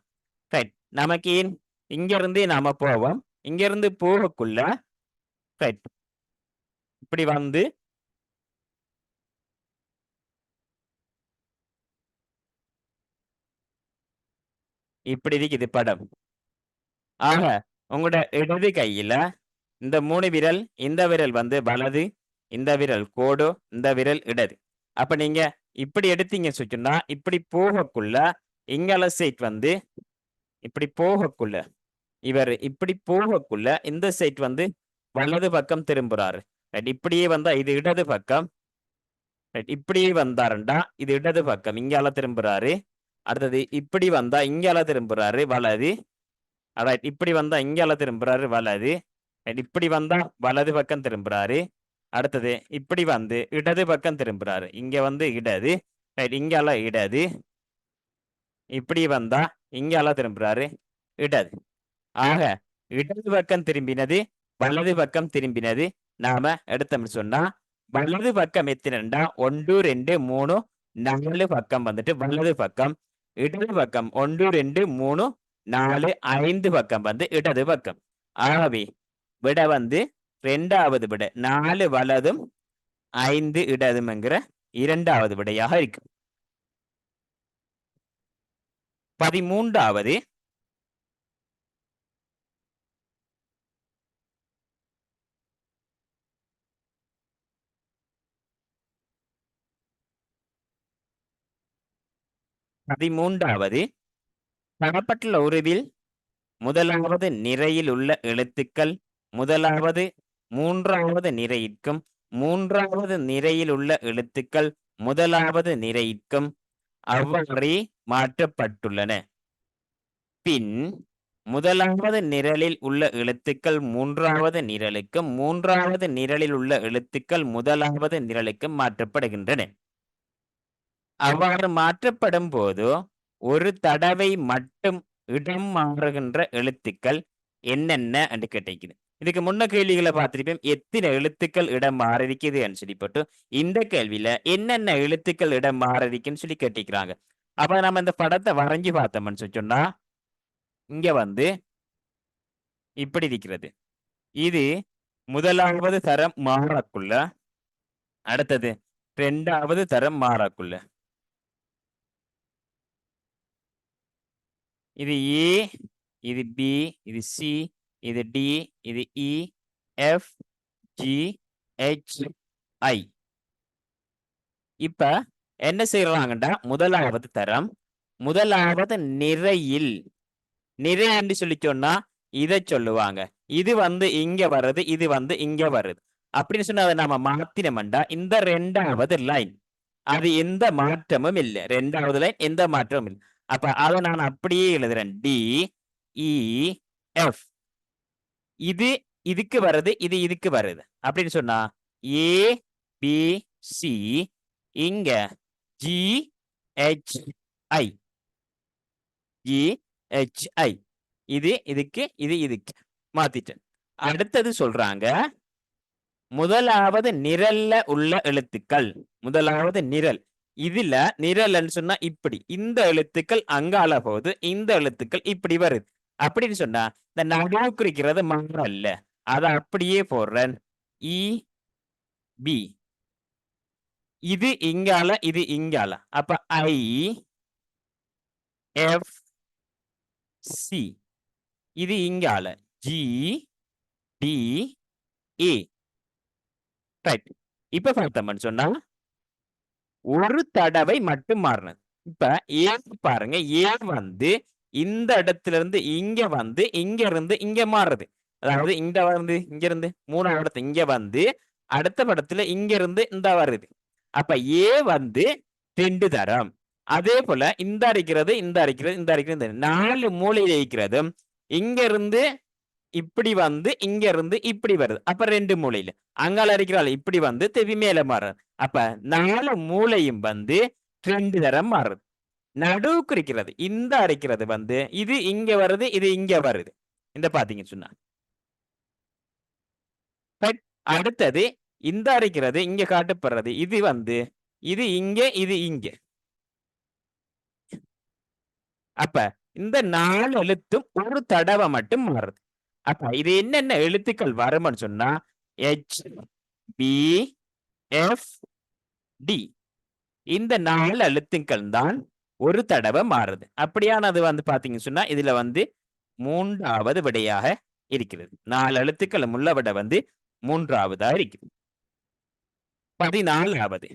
ரைட். நமக்கு ஏன் இங்க இருந்தே நாம போவோம். இங்க இருந்து போகக்குள்ள ரைட் இப்படி வந்து இப்படி இருக்குது படம். ஆக உங்களோட இடது கையில இந்த 3 விரல், இந்த விரல் வந்து வலது, இந்த விரல் கோடு, இந்த விரல் இடது. அப்ப நீங்க இப்படி எடுத்தீங்கன்னு சொன்னா இப்படி போகக்குள்ள இங்கால சைட் வந்து இப்படி போகக்குள்ள இவர் இப்படி போகக்குள்ள இந்த சைட் வந்து வலது பக்கம் திரும்புறாரு. ரைட். இப்படியே வந்தா இது இடது பக்கம். ரைட். இப்படியே வந்தாருண்டா இது இடது பக்கம் இங்கால திரும்புறாரு. அடுத்தது இப்படி வந்தா இங்கால திரும்புறாரு வலது. ரைட். இப்படி வந்தா இங்கால திரும்புறாரு வலது. ரைட். இப்படி வந்தா வலது பக்கம் திரும்புறாரு. அடுத்தது இப்படி வந்து இடது பக்கம் திரும்புறாரு. இங்க வந்து இடது. ரைட். இங்கால இடது. இப்படி வந்தா இங்கால திரும்புறாரு இடது. ஆக இடது பக்கம் திரும்பினது, வலது பக்கம் திரும்பினது. நாம எடுத்தோம்னு சொன்னா வலது பக்கம் எத்தனைண்டா 1 2 3 4 பக்கம் வந்துட்டு வலது பக்கம். இடது பக்கம் 1 2 3 4 5 பக்கம் வந்து இடது பக்கம். ஆகவே விட வந்து 2வது விட 4 வலதும் 5 இடதும்ங்கிற 2வது விடையாக இருக்கும். 13வது 13வது தரப்பட்டுள்ள உருவில் முதலாவது நிரையில் உள்ள எழுத்துக்கள் முதலாவது 3வது நிரையிற்கும் 3வது நிரையில் உள்ள எழுத்துக்கள் முதலாவது நிரையிற்கும் அவ்வாறே மாற்றப்பட்டுள்ளன. பின் முதலாவது நிரலில் உள்ள எழுத்துக்கள் 3வது நிரலுக்கும் 3வது நிரலில் உள்ள எழுத்துக்கள் முதலாவது நிரலுக்கும் மாற்றப்படுகின்றன. அவ்வாறு மாற்றப்படும் போது ஒரு தடவை மட்டும் இடம் மாறுகின்ற எழுத்துக்கள் என்னென்ன என்று கேட்டிருக்குது. இதுக்கு முன்ன கேள்விகளை பார்த்திருப்போம். எத்தனை எழுத்துக்கள் இடம் மாறிருக்குதுன்னு சொல்லி போட்டு இந்த கேள்வியில என்னென்ன எழுத்துக்கள் இடம் மாறிருக்குன்னு சொல்லி கேட்டிருக்கிறாங்க. அப்ப நம்ம இந்த படத்தை வரைஞ்சி பார்த்தோம்னு சொன்னா இங்க வந்து இப்படி இருக்கிறது. இது முதலாவது தரம் மாறக்குள்ள, அடுத்தது 2வது தரம் மாறக்குள்ள. இது ஏ, இது பி, இது சி, இது டி, இது இ, எஃப், ஜி, ஹெச், ஐ. இப்ப என்ன செய்யறாங்கடா முதலாவது தரம் முதலாவது நிறையில் நிறை என்று சொல்லி சொன்னா இதை சொல்லுவாங்க. இது வந்து இங்க வருது, இது வந்து இங்க வருது அப்படின்னு சொன்னா அதை நாம மாத்தினோம்டா இந்த 2வது லைன் அது எந்த மாற்றமும் இல்லை. 2வது லைன் எந்த மாற்றமும் இல்லை. அப்ப அதை நான் அப்படியே எழுதுறேன். D E F. இது இதுக்கு வருது, இது இதுக்கு வருது அப்படின்னு சொன்னா ஏ பி சி இங்க G H I G H I. இது இதுக்கு இது இதுக்கு மாத்திட்டேன். அடுத்தது சொல்றாங்க முதலாவது நிரல்ல உள்ள எழுத்துக்கள். முதலாவது நிரல் இதுல நிரல்னு சொன்னா இப்படி இந்த எழுத்துக்கள் அங்கால போகுது, இந்த எழுத்துக்கள் இப்படி வருது அப்படின்னு சொன்னா இந்த நடுவு குறிக்கிறது மாறல்ல, அதை அப்படியே போடுறேன். இ பி. இது இங்கால இது இங்கால. அப்ப ஐ எஃப் சி. இது இங்கால ஜி டி ஏ. ரைட். இப்ப பார்த்தோம்னு சொன்னா ஒரு தடவை மட்டும் மாறினது. இப்ப ஏ பாருங்க, ஏ வந்து இந்த இடத்துல இருந்து இங்க வந்து இங்க இருந்து இங்க மாறுது. அதாவது இங்க வந்து இங்க இருந்து 3வது இடத்து இங்க வந்து அடுத்த படத்துல இங்க இருந்து இந்த வருது. அப்ப ஏ வந்து 2 தரம். அதே போல இந்த அரைக்கிறது இந்த அரைக்கிறது இந்த அரைக்கிறது 4 மூலையில இருக்கிறதும் இங்க இருந்து இப்படி வந்து இங்க இருந்து இப்படி வருது. அப்ப 2 மூலையில அங்கால அரைக்கிறாள் இப்படி வந்து திருப்பி மேல மாறுறது. அப்ப 4 மூலையும் வந்து 2 தரம் மாறுது. நடுவுக்கு இருக்கிறது இந்த அரைக்கிறது வந்து இது இங்க வருது, இது இங்க வருது. இந்த பாத்தீங்கன்னு சொன்னா. பட் அடுத்தது இந்த இருக்கிறது இங்க காட்டப்படுறது. இது வந்து இது இங்க, இது இங்க. அப்ப இந்த 4 எழுத்தும் ஒரு தடவை மட்டும் மாறுது. அப்ப இது என்னென்ன எழுத்துக்கள் வரும்னு சொன்னா H, B, F, D. இந்த 4 எழுத்துக்கள் தான் ஒரு தடவை மாறுது. அப்படியானது வந்து பாத்தீங்கன்னு சொன்னா இதுல வந்து 3வது விடையாக இருக்கிறது. 4 எழுத்துக்கள் உள்ள விடை வந்து 3வதா இருக்குது. 14வது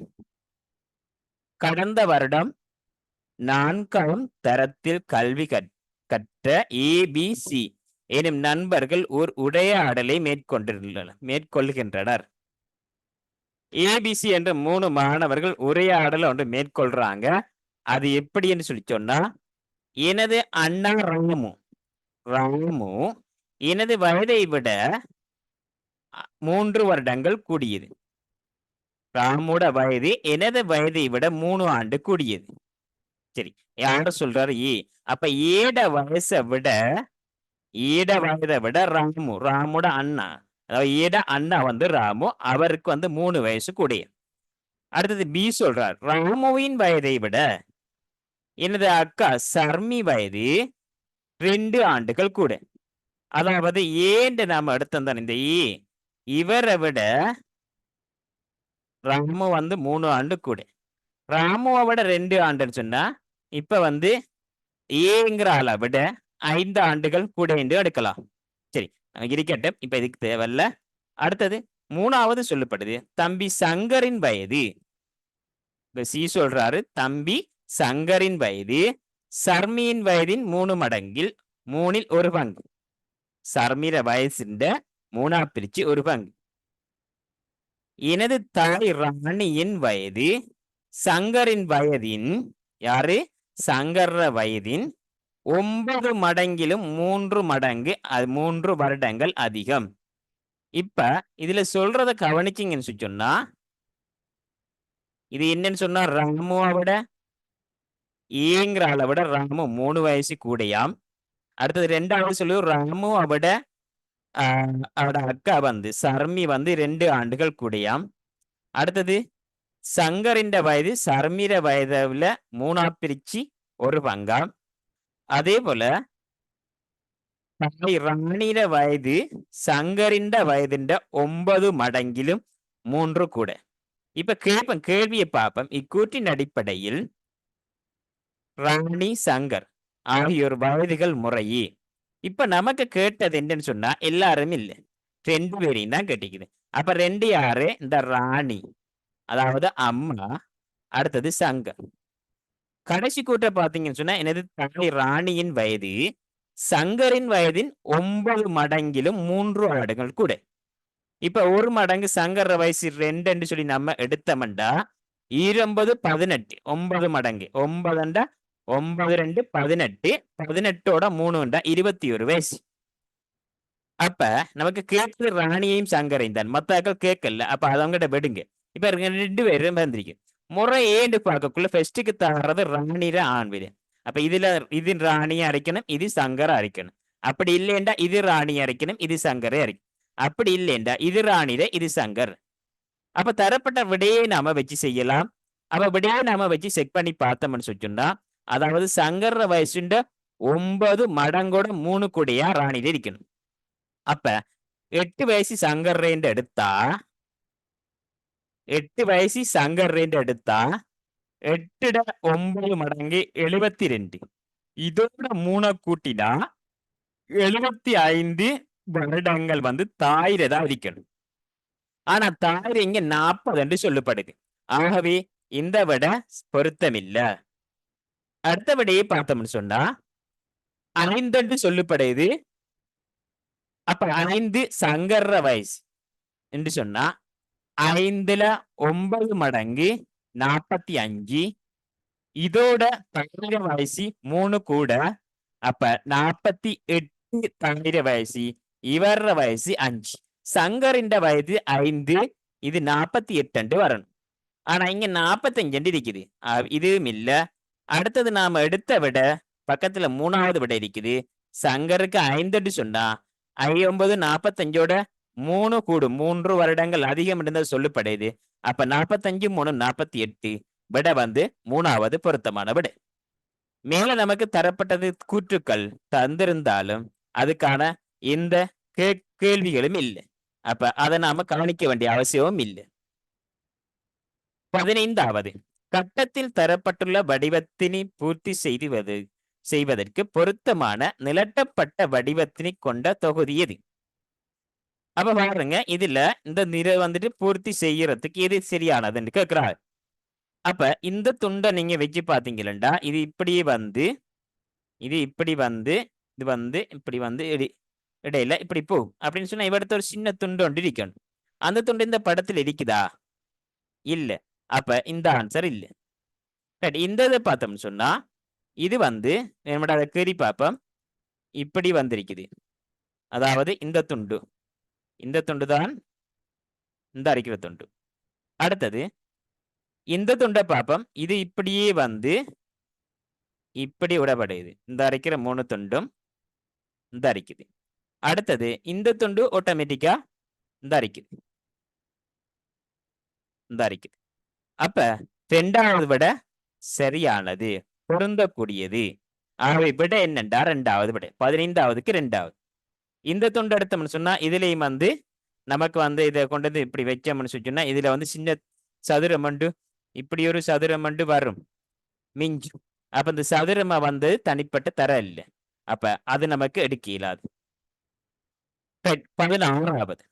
கடந்த வருடம் 4ஆம் தரத்தில் கல்வி கற்ற ABC எனும் நண்பர்கள் ஒரு உரையாடலை மேற்கொள்கின்றனர். ABC என்ற 3 மாணவர்கள் உரையாடல் ஒன்று மேற்கொள்றாங்க. அது எப்படின்னு சொல்லி சொன்னா, எனது அண்ணா ராமு எனது வயதை விட 3 வருடங்கள் கூடியது. ராமோட வயது எனது வயதை விட 3 ஆண்டு கூடியது. சரி, யார சொல்றாரு? அப்ப வயதை விட ராமோட அண்ணா, அதாவது அண்ணா வந்து ராமு, அவருக்கு வந்து 3 வயசு கூடிய. அடுத்தது பி சொல்றார், ராமுவின் வயதை விட எனது அக்கா சர்மி வயது 2 ஆண்டுகள் கூட. அதாவது ஏன்னு நாம எடுத்தோம் இந்த இவரை விட ராமு வந்து 3 ஆண்டு கூட. ராமுவை விட 2 ஆண்டுன்னு சொன்னா இப்ப வந்து ஏங்கிற ஆளை விட 5 ஆண்டுகள் கூட என்று எடுக்கலாம். சரி, இருக்கட்டும், இப்ப இதுக்கு தேவையில்ல. அடுத்தது 3வது சொல்லப்படுது தம்பி சங்கரின் வயது. இப்ப சி சொல்றாரு தம்பி சங்கரின் வயது சர்மியின் வயதின் 3 மடங்கில் 3ல் 1 பங்கு. சர்மிர வயசுண்ட 3ஆ பிரிச்சு 1 பங்கு. எனது தாய் ராணியின் வயது சங்கரின் வயதின் யாரு சங்கர வயதின் 9 மடங்கிலும் 3 மடங்கு 3 வருடங்கள் அதிகம். இப்ப இதுல சொல்றத கவனிச்சிங்கன்னு சொன்னா, இது என்னன்னு சொன்னா ராமுவை விட ஏங்கிற ஆளை விட ராமு 3 வயசு கூடையாம். அடுத்தது 2வது சொல்லு ராமுவை விட அவட அக்கா வந்து சர்மி வந்து 2 ஆண்டுகள் கூடையாம். அடுத்தது சங்கரின் வயது சர்மிர வயதுல 3ஆ பிரிச்சு 1 பங்காம். அதே போல தாய் ராணிர வயது சங்கரின் வயதின் 9 மடங்கிலும் 3 கூட. இப்ப கேள்வியை பார்ப்போம். இக்கூற்றின் அடிப்படையில் ராணி சங்கர் ஆகியோர் வயதுகள் முறையே. இப்ப நமக்கு கேட்டது என்னன்னு சொன்னா எல்லாரும் இல்ல, 2 பேரையும் தான் கேட்டிக்குது. அப்ப 2 யாரு? இந்த ராணி, அதாவது அம்மா, அடுத்தது சங்கர். கடைசி கூட்ட பாத்தீங்கன்னு சொன்னா எனது தாய் ராணியின் வயது சங்கரின் வயதின் 9 மடங்கிலும் 3 ஆண்டுகள் கூட. இப்ப 1 மடங்கு சங்கர வயசு 2 சொல்லி நம்ம எடுத்தோம்டா 20 18 9 மடங்கு 9 9 2 18 18ஓட 3 21 வயசு. அப்ப நமக்கு கேட்கல ராணியையும் சங்கரையும் தான், மத்தாக்கள் கேட்கல. அப்ப அதவங்கிட்ட விடுங்க. இப்ப 2 பேரும் வந்திருக்கு. முறை ஏண்டு பார்க்கக்குள்ள ஃபர்ஸ்ட்டுக்கு தர்றது ராணிர ஆண் வீடு. அப்ப இது ராணியை அரைக்கணும், இது சங்கரை அரைக்கணும். அப்படி இல்லைண்டா இது ராணியை அரைக்கணும், இது சங்கரை அரைக்கணும். அப்படி இல்லைண்டா இது ராணிர இது சங்கர். அப்ப தரப்பட்ட விடையை நாம வச்சு செய்யலாம். அப்ப விடையை நாம வச்சு செக் பண்ணி பார்த்தோம்னு சொன்னா, அதாவது சங்கர வயசுண்ட 9 மடங்கோட 3 கூடையா ராணில இருக்கணும். அப்ப 8 வயசு சங்கர்ரேண்டு எடுத்தா 8 வயசு சங்கர்ரேண்டு எடுத்தா 8 9 மடங்கு 72. இதோட 3 கூட்டினா 75 வருடங்கள் வந்து தாயிர தான் இருக்கணும். ஆனா தாயிர இங்க 40 என்று சொல்லப்படுது. ஆகவே இந்த விட பொருத்தமில்ல. அடுத்த விடையை பார்த்தோம்னு சொன்னா 5 என்று சொல்லப்படுது. அப்ப 5 சங்கர வயசு என்று சொன்னா 5ல 9 மடங்கு 45. இதோட தாயிர வயசு 3 கூட. அப்ப 48 தாயிர வயசு. இவர வயசு 5. சங்கரின் வயது 5. இது 48 வரணும். ஆனா இங்க 45 இருக்குது. இதுவும் இல்ல. அடுத்தது நாம எடுத்த விட பக்கத்துல 3வது விட இருக்குது. சங்கருக்கு 5 சொன்னா 9 45ஓட 3 கூடும். 3 வருடங்கள் அதிகம் இருந்தால் சொல்லப்படுது. அப்ப 45 3 48. விட வந்து 3வது பொருத்தமான விடை. மேல நமக்கு தரப்பட்டது கூற்றுக்கள் தந்திருந்தாலும் அதுக்கான எந்த கேள்விகளும் இல்லை. அப்ப அதை நாம கவனிக்க வேண்டிய அவசியமும் இல்லை. 15வது கட்டத்தில் தரப்பட்டுள்ள வடிவத்தினை பூர்த்தி செய்வதற்கு பொருத்தமான நிலட்டப்பட்ட வடிவத்தினை கொண்ட தொகுதி எது? அப்ப பாருங்க, இதுல இந்த நிற வந்துட்டு பூர்த்தி செய்யறதுக்கு எது சரியானதுன்னு கேட்கிறாரு. அப்ப இந்த துண்டை நீங்க வச்சு பாத்தீங்களா, இது இப்படியே வந்து இது இப்படி வந்து இது வந்து இப்படி வந்து இடையில இப்படி போகும் அப்படின்னு சொன்னா இவரத்து ஒரு சின்ன துண்டு ஒன்று இருக்கணும். அந்த துண்டு இந்த படத்தில் இருக்குதா? இல்ல. அப்ப இந்த ஆன்சர் இல்ல. இந்த இதை பார்த்தோம்னு சொன்னா இது வந்து நம்மட அதை கீறி பார்ப்போம். இப்படி வந்திருக்குது. அதாவது இந்த துண்டு தான் இந்த அரைக்கிற துண்டு. அடுத்தது இந்த துண்டை பார்ப்போம். இது இப்படியே வந்து இப்படி விடப்படுது. இந்த அரைக்கிற 3 துண்டும் இந்த அரைக்குது. அடுத்தது இந்த துண்டு ஆட்டோமேட்டிக்கா இந்த அரைக்குது. இந்த அரைக்குது. அப்ப 2வது விட சரியானது, பொருந்தக்கூடியது. ஆகவே விட என்னண்டா 2வது விட. 15வதுக்கு 2வது. இந்த துண்டு எடுத்தோம்னு சொன்னா இதுலயும் வந்து நமக்கு வந்து இதை கொண்டு வந்து இப்படி வச்சோம்னு சொன்னா இதுல வந்து சின்ன சதுரமண்டு இப்படி ஒரு சதுரமண்டு வரும் மிஞ்சும். அப்ப இந்த சதுரமா வந்து தனிப்பட்ட தர இல்லை. அப்ப அது நமக்கு எடுக்க இயலாது. 16வது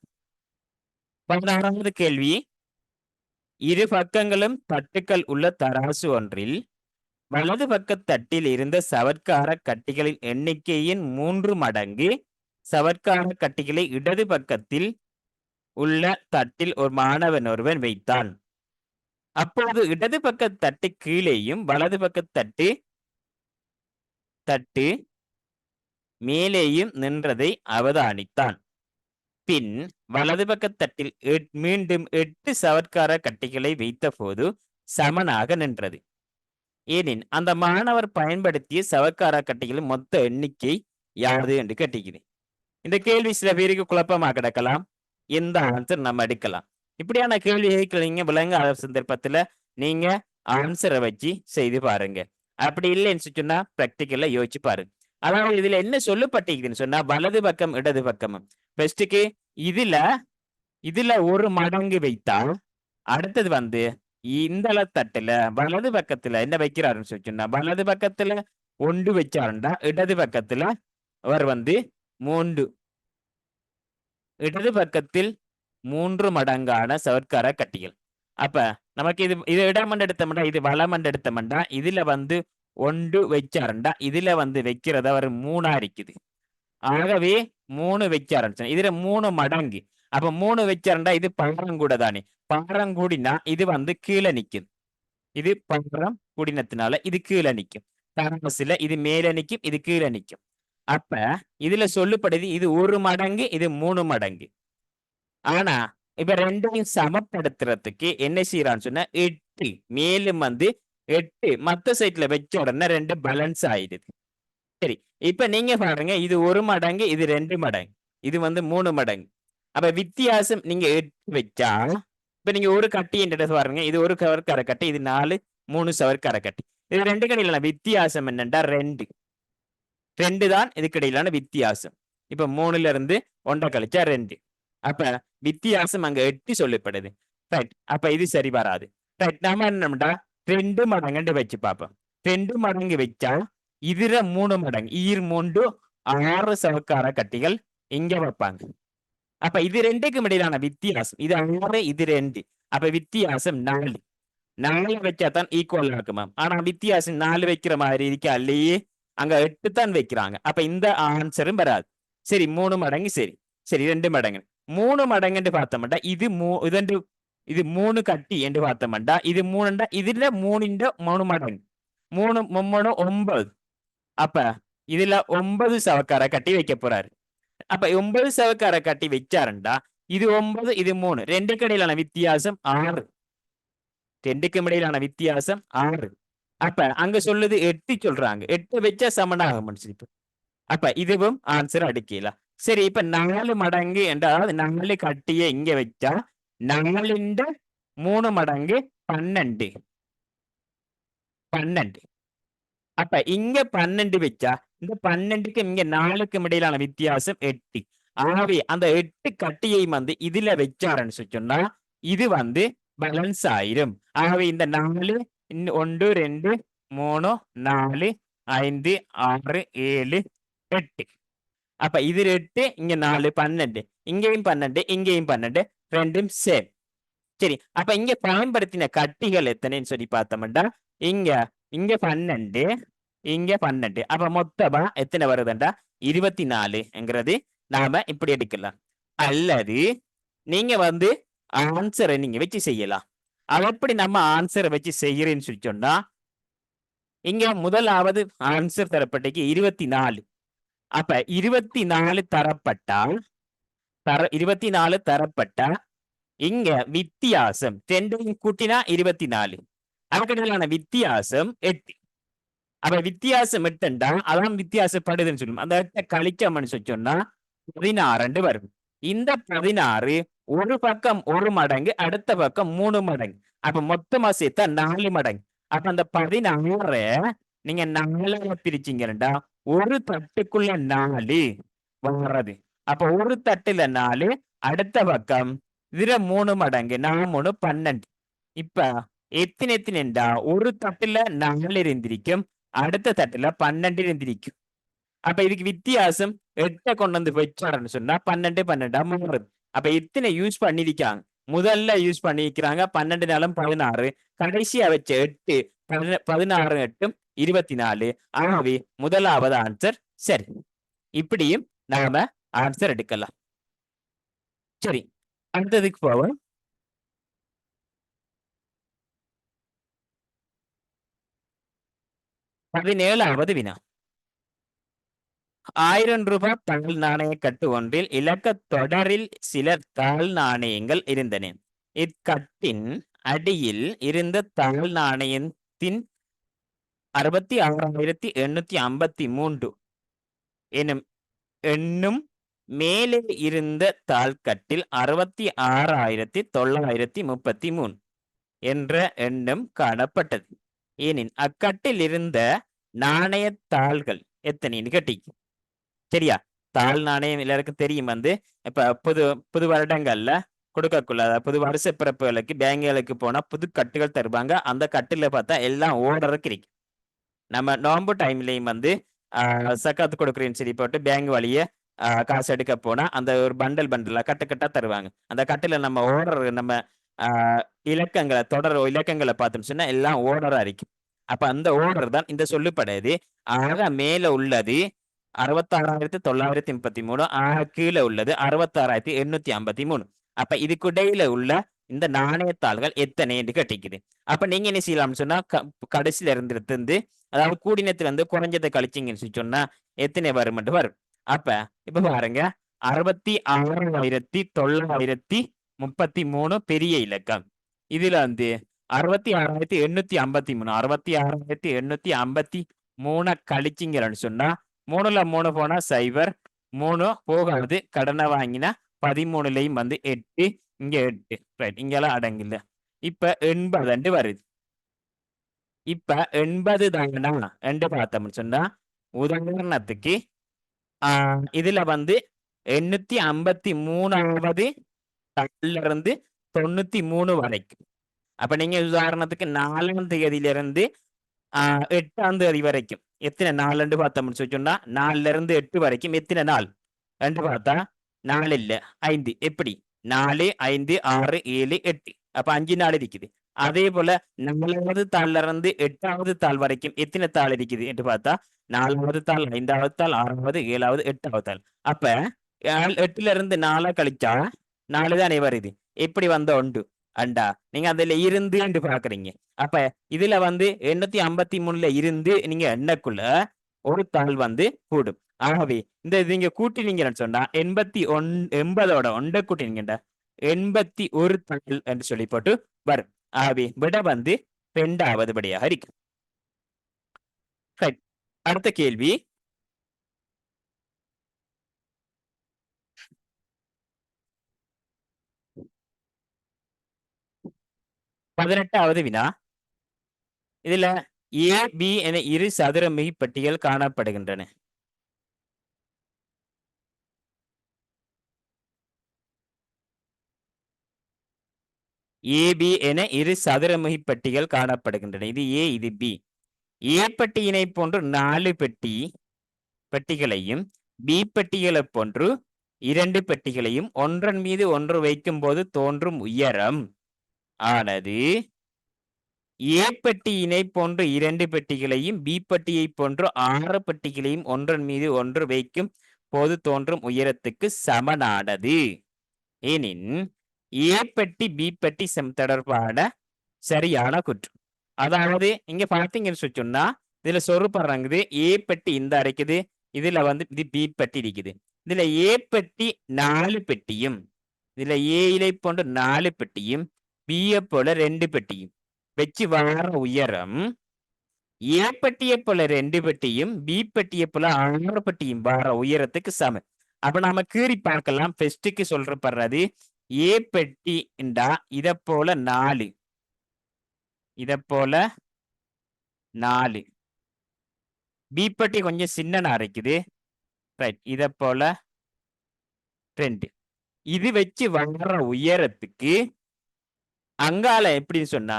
கேள்வி, இரு பக்கங்களும் தட்டுக்கள் உள்ள தராசு ஒன்றில் வலது பக்க தட்டில் இருந்த சவர்க்கார கட்டிகளின் எண்ணிக்கையின் 3 மடங்கு சவர்க்கார கட்டிகளை இடது பக்கத்தில் உள்ள தட்டில் ஒரு மாணவன் ஒருவன் வைத்தான். அப்போது இடது பக்க தட்டு கீழேயும் வலது பக்க தட்டு மேலேயும் நின்றதை அவதானித்தான். பின் வலது பக்க தட்டில் மீண்டும் 8 சவர்க்கார கட்டிகளை வைத்த போது சமனாக நின்றது. ஏனின் அந்த மாணவர் பயன்படுத்திய சவர்க்கார கட்டிகளின் மொத்த எண்ணிக்கை யாது என்று கேட்டிருக்கிறேன். இந்த கேள்வி சில பேருக்கு குழப்பமாக கிடக்கலாம். எந்த ஆன்சர் நம்ம எடுக்கலாம்? இப்படியான கேள்விகளை நீங்க விளங்காத சந்தர்ப்பத்துல நீங்க ஆன்சரை வச்சு செய்து பாருங்க. அப்படி இல்லைன்னு சொன்னா பிராக்டிக்கல்ல யோசிச்சு பாருங்க. அதாவது இதுல என்ன சொல்லப்பட்டிருக்குதுன்னு சொன்னா வலது பக்கம் இடது பக்கமும் ஃபர்ஸ்டுக்கு இதுல ஒரு மடங்கு வைத்தால் அடுத்தது வந்து இந்த தட்டுல வலது பக்கத்துல என்ன வைக்கிறாருன்னு சொன்னா வலது பக்கத்துல 1 வச்சாருண்டா இடது பக்கத்துல அவர் வந்து 3 இடது பக்கத்தில் 3 மடங்கான சவர்க்கார கட்டிகள். அப்ப நமக்கு இது இடமண்டு எடுத்தோம்னா இது வலமண்டு எடுத்தோம்னா இதுல வந்து 1 வச்சாருண்டா இதுல வந்து வைக்கிறத அவர் 3ஆ இருக்குது. ஆகவே 3 வச்சாரு. இதுல 3 மடங்கு. அப்ப 3 வச்சாருண்டா இது பாரங்கூட தானே. பாரங்கூடினா இது வந்து கீழே நிக்குது. இது பாரம் கூடினத்தினால இது கீழே நிக்கும். தராசுல இது மேல நிக்கும், இது கீழே நிக்கும். அப்ப இதுல சொல்லப்படுது இது 1 மடங்கு, இது 3 மடங்கு. ஆனா இப்ப 2ஐயும் சமப்படுத்துறதுக்கு என்ன செய்யறான்னு சொன்னா 8 மேலும் வந்து 8 மத்த சைட்ல வச்ச உடனே 2 பேலன்ஸ் ஆயிடுது. சரி, இப்ப நீங்க பாருங்க, இது 1 மடங்கு, இது 2 மடங்கு, இது வந்து 3 மடங்கு. அப்ப வித்தியாசம் நீங்க 8 வச்சா இப்ப நீங்க ஒரு கட்டி என்ற பாருங்க, இது ஒரு சவர்க்கார கட்டி, இது 4 3 சவர்க்கார கட்டி. இது 2 கடையிலான வித்தியாசம் என்னண்டா 2 தான் இதுக்கு இடையிலான வித்தியாசம். இப்ப 3ல இருந்து 1 கழிச்சா 2. அப்ப வித்தியாசம் அங்க 8 சொல்லப்படுது. ரைட். அப்ப இது சரி வராது. ரைட். நாம என்னடா 2 மடங்கு வச்சு பார்ப்போம். 2 மடங்கு வச்சா இதுல 3 மடங்கு 3 6 சவர்க்கார கட்டிகள் இங்க வைப்பாங்க. அப்ப இது 2க்கும் இடையிலான வித்தியாசம் இது 6 இது 2. அப்ப வித்தியாசம் 4. 4 வச்சா தான் ஈக்குவல் ஆக்குமாம். ஆனா வித்தியாசம் 4 வைக்கிற மாதிரி இருக்கா இல்லையே, அங்க 8 தான் வைக்கிறாங்க. அப்ப இந்த ஆன்சரும் வராது. சரி, 3 மடங்கு சரி. சரி, 2 மடங்கு 3 மடங்குன்னு பார்த்தோம்டா இது 3 கட்டி என்று பார்த்தோம்டா இது 3 இதுல 3 மடங்கு 3 3 9. அப்ப இதுல 9 சவக்கார கட்டி வைக்க போறாரு. அப்ப 9 சவக்கார கட்டி வச்சாருண்டா இது 9 இது 3 2க்கு இடையிலான வித்தியாசம் 6. 2க்கும் இடையிலான வித்தியாசம் 6. அப்ப அங்க சொல்லுது 8 சொல்றாங்க. 8 வச்சா சமனாக முடிச்சு. அப்ப இதுவும் ஆன்சர் அடிக்கலாம். சரி, இப்ப 4 மடங்கு என்றால் 4 கட்டிய இங்க வச்சா 4ന്റെ 3 மடங்கு 12. 12. அப்ப இங்க 12 வச்சா இந்த 12க்கும் இங்க 4க்கும் இடையிலான வித்தியாசம் 8. ஆகவே அந்த 8 கட்டியை வந்து இதுல வச்சாருன்னு சொன்னா இது வந்து பேலன்ஸ் ஆயிரும். ஆகவே இந்த 4 1 2 3 4 5 6 7 8. அப்ப இது 8 இங்க 4 12. இங்கேயும் 12 இங்கேயும் 12 ரெண்டும் சேம். சரி, அப்ப இங்க பயன்படுத்தின கட்டிகள் எத்தனைன்னு சொல்லி பார்த்தோம்டா இங்க இங்க 12 இங்க 12. அப்ப மொத்தமா எத்தனை வருதுண்டா 24ங்கிறது நாம இப்படி எடுக்கலாம். அல்லது நீங்க வந்து ஆன்சரை நீங்க வச்சு செய்யலாம். அது எப்படி நம்ம ஆன்சரை வச்சு செய்யறேன்னு சொல்லி சொன்னா இங்க முதலாவது ஆன்சர் தரப்பட்டிருக்கு 24. அப்ப 24 தரப்பட்டால் 24 தரப்பட்டா இங்க வித்தியாசம் 2 கூட்டினா 24. அதுக்கிடையிலான வித்தியாசம் 8. அப்ப வித்தியாசம் 8 அதான் வித்தியாசப்படுதுன்னு சொல்லும். அந்த 8 கழிச்சோம்னு சொன்னா 16 வரும். இந்த 16 ஒரு பக்கம் 1 மடங்கு அடுத்த பக்கம் 3 மடங்கு. அப்ப மொத்தமா சேர்த்தா 4 மடங்கு. அப்ப அந்த 16 நீங்க 4 பிரிச்சீங்கன்னா ஒரு தட்டுக்குள்ள 4 வர்றது. அப்ப ஒரு தட்டுல 4 அடுத்த பக்கம் இதுல 3 மடங்கு 4 3 12. இப்ப எத்தனைண்டா ஒரு தட்டுல 4 இருந்திருக்கும் அடுத்த தட்டுல 12 இருந்திருக்கும். அப்ப இதுக்கு வித்தியாசம் 8 கொண்டு வந்து வச்சாருன்னு சொன்னா 12 12 மாறுது. அப்ப எத்தனை யூஸ் பண்ணிருக்காங்க முதல்ல யூஸ் பண்ணிக்கிறாங்க 12 நாளும் 16 கடைசியா வச்ச 8 16 8 24. ஆகவே முதலாவது ஆன்சர் சரி. இப்படியும் நாம ஆன்சர் எடுக்கலாம். சரி, அடுத்ததுக்கு போவோம். 17வது வினா. 1000 ரூபாய் தாள் நாணய கட்டு ஒன்றில் இலக்கத் தொடரில் சில தாள் நாணயங்கள் இருந்தன. இக்கட்டின் அடியில் இருந்த தாள் நாணயத்தின் 66,853 எனும் எண்ணும் மேலே இருந்த தாள்கட்டில் 66,933 என்ற எண்ணம் காணப்பட்டது. ஏனின் அக்கட்டில் இருந்த நாணயத் தாள்கள் எத்தனைன்னு கேட்டீங்க. சரியா? தாள் நாணயம் எல்லாருக்கும் தெரியும் வந்து இப்ப புது புது வருடங்கள்ல கொடுக்கக்குள்ள புது வருஷ பிறப்புகளுக்கு பேங்குகளுக்கு போனா புது கட்டுகள் தருவாங்க. அந்த கட்டுல பார்த்தா எல்லாம் ஓர்டருக்கு இருக்கும். நம்ம நோன்பு டைம்லயும் வந்து சக்காத்து கொடுக்குறேன்னு சொல்லி போட்டு பேங்க் வழியே காசு எடுக்க போனா அந்த ஒரு பண்டல் பண்டலா கட்டா தருவாங்க. அந்த கட்டுல நம்ம ஓர்டர் நம்ம இலக்கங்களை தொடர் இலக்கங்களை பார்த்தோம்னு சொன்னா எல்லாம் ஓர்டரா இருக்கும். அப்ப அந்த ஓர்டர் தான் இந்த சொல்லுப்படுது. ஆக மேல உள்ளது 66,933, ஆக கீழே உள்ளது 66,853. அப்ப இதுக்கு இடையில உள்ள இந்த நாணயத்தாள்கள் எத்தனை என்று கேட்டிக்குது. அப்ப நீங்க என்ன செய்யலாம்னு சொன்னா கடைசியில இருந்து அதாவது கூடினத்துல இருந்து குறைஞ்சதை கழிச்சிங்கன்னு சொன்னா எத்தனை வரும் வரும். அப்ப இப்ப பாருங்க 66,933 பெரிய இலக்கம். இதுல வந்து 66,853 66,853 கழிச்சிங்கன்னு சொன்னா 3ல 3 போனா 0, 3 போகாது கடனை வாங்கினா 13லயும் வந்து 8 இங்க 8 ரைட் இங்கெல்லாம் அடங்கில்ல. இப்ப 80 வருது. இப்ப 80 தாங்கண்ணா என்று பார்த்தோம்னு சொன்னா உதாரணத்துக்கு இதுல வந்து 853வது தாள்ல இருந்து 93 வரைக்கும். அப்ப நீங்க உதாரணத்துக்கு 4ஆம் தேதியிலிருந்து 8ஆம் தேதி வரைக்கும் எத்தனை நாள் பார்த்தோம்னு சொன்னா 4ல இருந்து 8 வரைக்கும் எத்தனை நாள் என்று பார்த்தா 4 இல்ல 5. எப்படி 4 5 6 7 8. அப்ப 5 நாள் இருக்குது. அதே போல 4வது தாள்ல இருந்து 8வது தாள் வரைக்கும் எத்தனை தாள் இருக்குது என்று பார்த்தா 4வது தாள் 5வது தாள் 6வது 7வது 8வது தாள். அப்ப 8ல இருந்து 4 கழிச்சா 4 தானே வருது. எப்படி வந்த உண்டு அண்டா நீங்க அதுல இருந்து என்று பாக்குறீங்க. அப்ப இதுல வந்து 853ல இருந்து நீங்க எண்ணக்குள்ள ஒரு தாள் வந்து கூடும். ஆகவே இந்த நீங்க கூட்டினீங்கன்னு சொன்னா 80ஓட 1 கூட்டினீங்கடா 81 தாள் என்று சொல்லி போட்டு வரும். ஆகவே விட வந்து 2வது விடையாக இருக்கு. அடுத்த கேள்வி 18வது வினா. இதுல ஏ, பி என இரு சதுரமிகை பெட்டிகள் காணப்படுகின்றன. ஏபி என இரு சதுரமுகி பெட்டிகள் காணப்படுகின்றன. இது ஏ, இது பி. ஏ பெட்டியினை போன்று 4 பெட்டிகளையும் பி பெட்டிகளைப் போன்று 2 பெட்டிகளையும் ஒன்றன் மீது ஒன்று வைக்கும்போது தோன்றும் உயரம் ஆனது ஏ பெட்டியினை போன்று 2 பெட்டிகளையும் பி பெட்டியை போன்று 6 பெட்டிகளையும் ஒன்றன் மீது ஒன்று வைக்கும் போது தோன்றும் உயரத்துக்கு சமனானது எனின் ஏ பெட்டி பி பெட்டி தொடர்பான சரியான குற்றம். அதாவது இங்க பாத்தீங்கன்னு சொன்னா இதுல சொருப்படுறாங்குது ஏ பெட்டி இந்த அரைக்குது, இதுல வந்து இது பி பெட்டி இருக்குது. இதுல ஏ பெட்டி 4 பெட்டியும், இதுல ஏ போன்ற 4 பெட்டியும், பியை போல 2 பெட்டியும் வச்சு வர உயரம் ஏ பெட்டியை போல 2 பெட்டியும் பி பெட்டியை போல 6 பெட்டியும் வர உயரத்துக்கு சமம். அப்ப நாம கீறி பார்க்கலாம். ஃபெஸ்ட்டுக்கு சொல்றப்படுறது ஏ பெட்டி இத போல 4, இத போல 4, பி பெட்டி கொஞ்சம் சின்னனா இருக்குது. ரைட், இத போல 2. இது வச்சு வர்ற உயரத்துக்கு அங்கால எப்படின்னு சொன்னா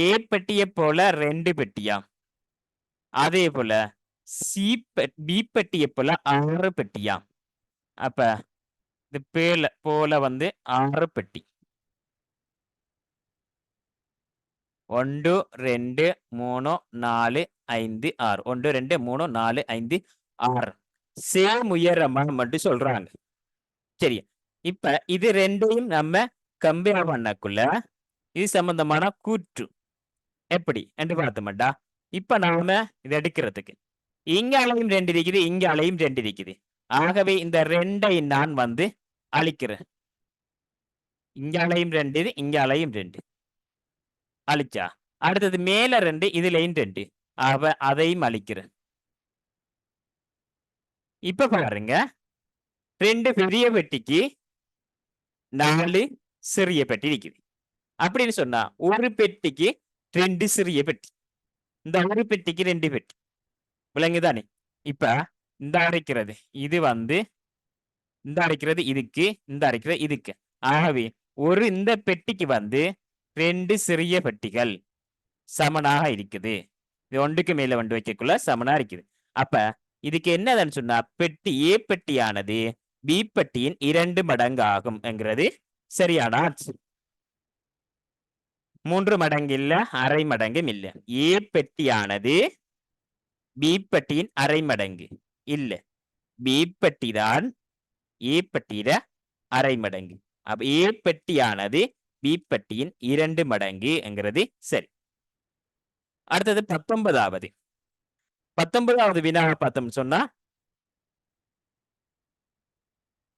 ஏ பெட்டியை போல 2 பெட்டியா, அதே போல பி பெட்டியை போல 6 பெட்டியா. அப்ப இது போல வந்து 6 பெட்டி. 1 2 3 4 5 6, 1 2 3 4 5 6 சேம் உயரமா மட்டும் சொல்றாங்க. சரி, இப்ப இது ரெண்டையும் நம்ம கம்பேர் பண்ணக்குள்ள இது சம்பந்தமான கூற்று எப்படி என்று பார்த்தோம்டா. இப்ப நாம இதை எடுக்கிறதுக்கு இங்க அலையும் 2 இருக்குது, இங்க அலையும் 2 இருக்குது. ஆகவே இந்த 2ஐ நான் வந்து அழிக்கிறேன். இங்க அலையும் 2, இங்க அலையும் 2 அழிச்சா அடுத்தது மேல 2, இதுலயும் 2, அதையும் அழிக்கிறேன். இப்ப பாருங்க, 2 பெரிய பெட்டிக்கு 4 சிறிய பெட்டி இருக்குது. அப்படின்னு சொன்னா ஒரு பெட்டிக்கு 2 சிறிய பெட்டி, இந்த ஒரு பெட்டிக்கு 2 பெட்டி. விளங்குதானே? இப்ப இந்த அரைக்கிறது இது வந்து இந்த அரைக்கிறது இதுக்கு, இந்த அரைக்கிறது இதுக்கு. ஆகவே இந்த பெட்டிக்கு வந்து 2 சிறிய பெட்டிகள் சமனாக இருக்குது. இது ஒன்றுக்கு மேல வந்து வைக்கக்குள்ள சமனா இருக்குது. அப்ப இதுக்கு என்னதுன்னு சொன்னா பெட்டி ஏ பெட்டியானது பி பெட்டியின் 2 மடங்கு ஆகும் என்கிறது சரியான ஆன்சர். 3 மடங்கு இல்ல, அரை மடங்கும் இல்ல. ஏ பெட்டியானது பி பெட்டியின் அரை மடங்கு இல்ல, பி பெட்டி தான் ஏ பெட்டியில அரை மடங்கு. அப்ப ஏ பெட்டியானது பி பெட்டியின் 2 மடங்கு என்கிறது சரி. அடுத்தது 19வது வினா பார்த்தோம் சொன்னா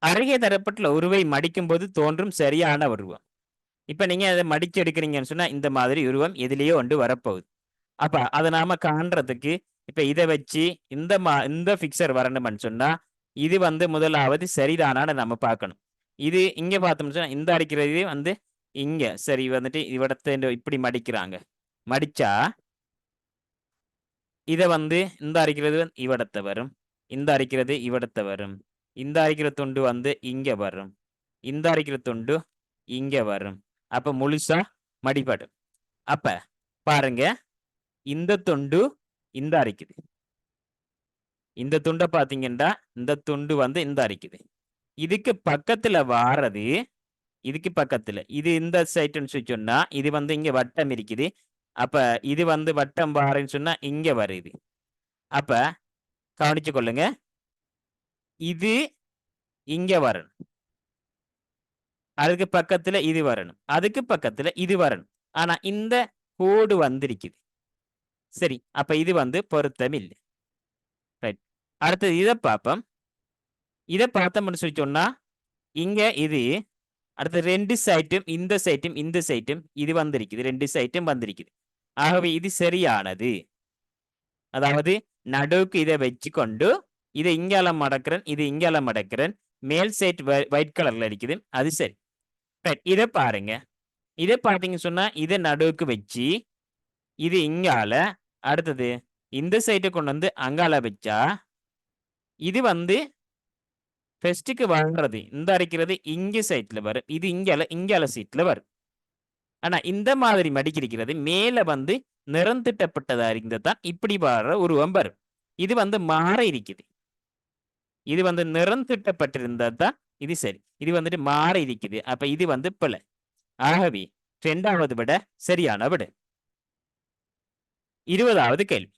அருகே தரப்பட்டுள்ள உருவை மடிக்கும் போது தோன்றும் சரியான உருவம். இப்ப நீங்க அதை மடிச்சு எடுக்கிறீங்கன்னு சொன்னா இந்த மாதிரி உருவம் எதிலேயோ ஒன்று வரப்போகுது. அப்ப அதை நாம காண்றதுக்கு இப்ப இதை வச்சு இந்த பிக்சர் வரணும்னு சொன்னா இது வந்து முதலாவது சரிதானான்னு நம்ம பார்க்கணும். இது இங்க பார்த்தோம்னு சொன்னா இந்த அடிக்கிறது வந்து இங்க சரி வந்துட்டு இவடத்தை இப்படி மடிக்கிறாங்க. மடிச்சா இத வந்து இந்த அரைக்கிறது இவடத்தை வரும், இந்த அரைக்கிறது இவடத்தை வரும், இந்த அரைக்கிற துண்டு வந்து இங்க வரும், இந்த அரைக்கிற துண்டு இங்க வரும். அப்ப முழுசா மடிபடும். அப்ப பாருங்க, இந்த துண்டு இந்த அரைக்குது, இந்த துண்டை பாத்தீங்கன்னா இந்த துண்டு வந்து இந்த அரைக்குது. இதுக்கு பக்கத்துல வாரது, இதுக்கு பக்கத்துல இது இந்த சைட்டுன்னு சொன்னா இது வந்து இங்க வட்டம் இருக்குது. அப்ப இது வந்து வட்டம் வாரன்னு சொன்னா இங்க வருது. அப்ப கவனிச்சு கொள்ளுங்க, இது இங்க வரணும், அதுக்கு பக்கத்துல இது வரணும், அதுக்கு பக்கத்துல இது வரணும். ஆனா இந்த கோடு வந்திருக்குது. சரி, அப்ப இது வந்து பொருத்தம் இல்லை. ரைட், அடுத்தது இதை பார்ப்போம். இதை பார்த்தோம்னு சொல்லி சொன்னா இங்க இது அடுத்து 2 சைட்டும் இந்த சைட்டும் இந்த சைட்டும் இது வந்திருக்குது, 2 சைட்டும் வந்திருக்குது. ஆகவே இது சரியானது. அதாவது நடுவுக்கு இதை வச்சு கொண்டு இதை இங்கால மடக்கிறேன், இது இங்கால மடக்கிறேன், மேல் சைட் ஒயிட் கலர்ல இருக்குது, அது சரி. ரைட், இதை பாருங்க, இதை பார்த்தீங்க சொன்னா இதை நடுவுக்கு வச்சு இது இங்கால அடுத்தது இந்த சைட்டை கொண்டு வந்து அங்கால வச்சா இது வந்து ஃபர்ஸ்ட்டுக்கு வர்றது இந்த அரைக்கிறது இங்க சைட்ல வரும். இது இங்கால சீட்ல வரும். ஆனா இந்த மாதிரி மடிக்கிறது மேல வந்து நிறந்திட்டப்பட்டதா இருந்தா இப்படி வர்ற உருவம் வரும். இது வந்து மாற இருக்குது. இது வந்து நிறம் திட்டப்பட்டிருந்தா தான் இது சரி. இது வந்துட்டு மாற இருக்குது. அப்ப இது வந்து பிழை. ஆகவே 2வது விட சரியான விடை. 20வது கேள்வி.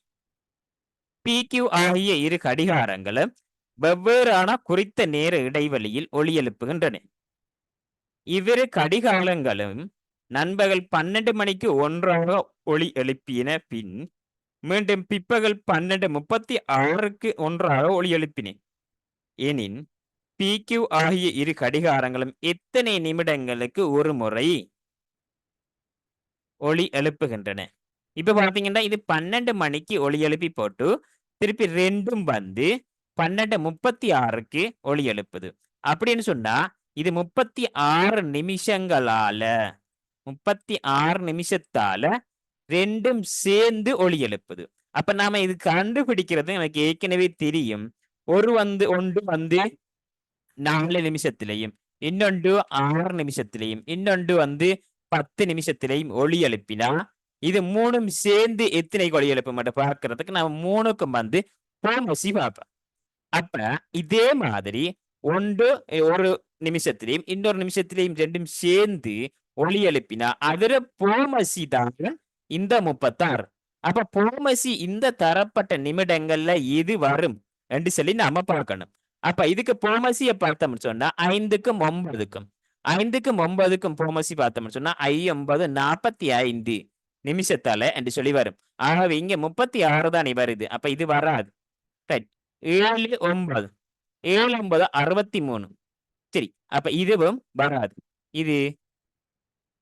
PQ ஆகிய இரு கடிகாரங்களும் வெவ்வேறான குறித்த நேர இடைவெளியில் ஒலி எழுப்புகின்றன. இவ்விரு கடிகாரங்களும் நண்பகல் 12 மணிக்கு ஒன்றாக ஒலி எழுப்பின பின் மீண்டும் பிற்பகல் 12:36க்கு ஒன்றாக ஒலி எழுப்பின. எனின் PQ ஆகிய இரு கடிகாரங்களும் எத்தனை நிமிடங்களுக்கு ஒரு முறை ஒலி எழுப்புகின்றன? இப்ப பார்த்தீங்கன்னா, இது 12 மணிக்கு ஒலி எழுப்பி போட்டு, திருப்பி 2ம் வந்து 12:36க்கு ஒலி எழுப்புது. அப்படின்னு சொன்னா, இது 36 நிமிஷங்களால 36 நிமிஷத்தால 2ம் சேர்ந்து ஒலி எழுப்புது. அப்ப நாம இது கண்டுபிடிக்கிறது எனக்கு ஏற்கனவே தெரியும். ஒன்று வந்து 4 நிமிஷத்திலேயும், இன்னொன்று 6 நிமிஷத்திலேயும், இன்னொன்று வந்து 10 நிமிஷத்திலேயும் ஒலி எழுப்பினா, இது 3ம் சேர்ந்து எத்தனை ஒலி எழுப்பும் என்று பார்க்கிறதுக்கு நம்ம 3க்கும் வந்து போமசி பார்ப்போம். அப்ப இதே மாதிரி ஒன்று 1 நிமிஷத்திலேயும், இன்னொரு நிமிஷத்திலேயும் 2ம் சேர்ந்து ஒலி எழுப்பினா, அதுல போமசி தான் இந்த 36. அப்ப போமசி இந்த தரப்பட்ட நிமிடங்கள்ல எது வரும் என்று சொல்லி நாம பார்க்கணும். அப்ப இதுக்கு போமசிய பார்த்தோம்னு சொன்னா 5க்கும் 9க்கும் 5க்கும் 9க்கும் போமசி பார்த்தோம்னு சொன்னா 9 45 நிமிஷத்தால என்று சொல்லி வரும். ஆகவே இங்க 36 தான் வருது. அப்ப இது வராது. ரைட். 7 9 7 9 63. சரி. அப்ப இதுவும் வராது. இது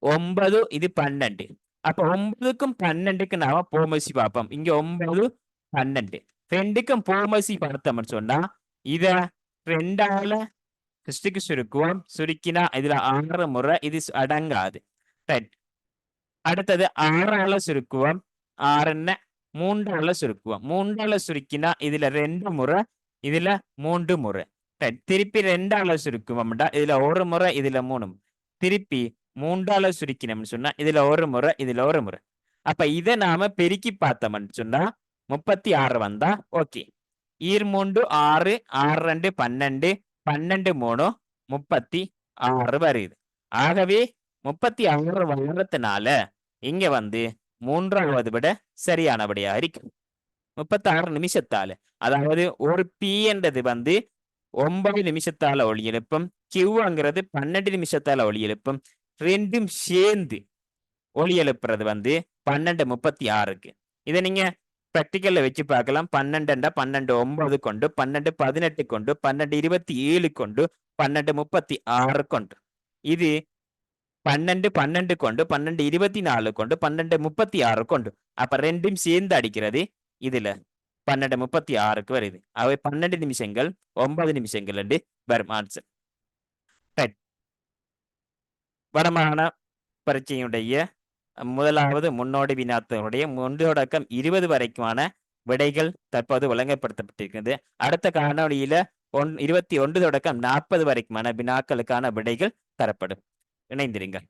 9 இது 12. அப்ப 9க்கும் 12க்கு நாம போமசி பார்ப்போம். இங்க 9 12 2க்கும் போமசி பார்த்தோம்னு சொன்னா இத 2ஆல கிறிஸ்டுக்கு சுருக்குவோம். சுருக்கினா இதுல 6 முறை இது அடங்காது. ரைட். அடுத்தது 6ஆல சுருக்குவோம். 6 3ஆல சுருக்குவோம். 3ஆல சுருக்கினா இதுல 2 முறை இதுல 3 முறை. ரைட். திருப்பி 2ஆல சுருக்குவோம்டா இதுல 1 முறை இதுல 3 முறை. திருப்பி 3ஆல சுருக்கினோம்னு சொன்னா இதுல 1 முறை இதுல 1 முறை. அப்ப இத நாம பெருக்கி பார்த்தோம்னு சொன்னா 36 வந்தா ஓகே. 3 6 6 2 12 12 3 36 வருது. ஆகவே 36 வர்றதுனால இங்க வந்து 3வது விட சரியான விடையா இருக்கு. 36 நிமிஷத்தால. அதாவது ஒரு P என்றது வந்து 9 நிமிஷத்தால ஒலி எழுப்பும். Qங்கிறது 12 நிமிஷத்தால ஒலி எழுப்பும். 2ம் சேர்ந்து ஒலி எழுப்புறது வந்து 12:36க்கு. இத நீங்க பிராக்டிகல்ல வச்சு பார்க்கலாம். 12 12 9 கொண்டு 12 18 கொண்டு 12 27 கொண்டு 12 36 கொண்டு. இது 12 12 கொண்டு 12 24 கொண்டு 12 36 கொண்டு. அப்ப 2ம் சேர்ந்து அடிக்கிறது இதுல 12 36க்கு வருது. அவை 12 நிமிஷங்கள் 9 நிமிஷங்கள் என்று வரும் ஆன்சர். ரைட். வடமாகாண பரீட்சையுடைய முதலாவது முன்னோடி வினாத்தினுடைய 1 தொடக்கம் 20 வரைக்குமான விடைகள் தற்போது வழங்கப்படுத்தப்பட்டிருக்கிறது. அடுத்த காணொளியில 21 தொடக்கம் 40 வரைக்குமான வினாக்களுக்கான விடைகள் தரப்படும். இணைந்திருங்கள்.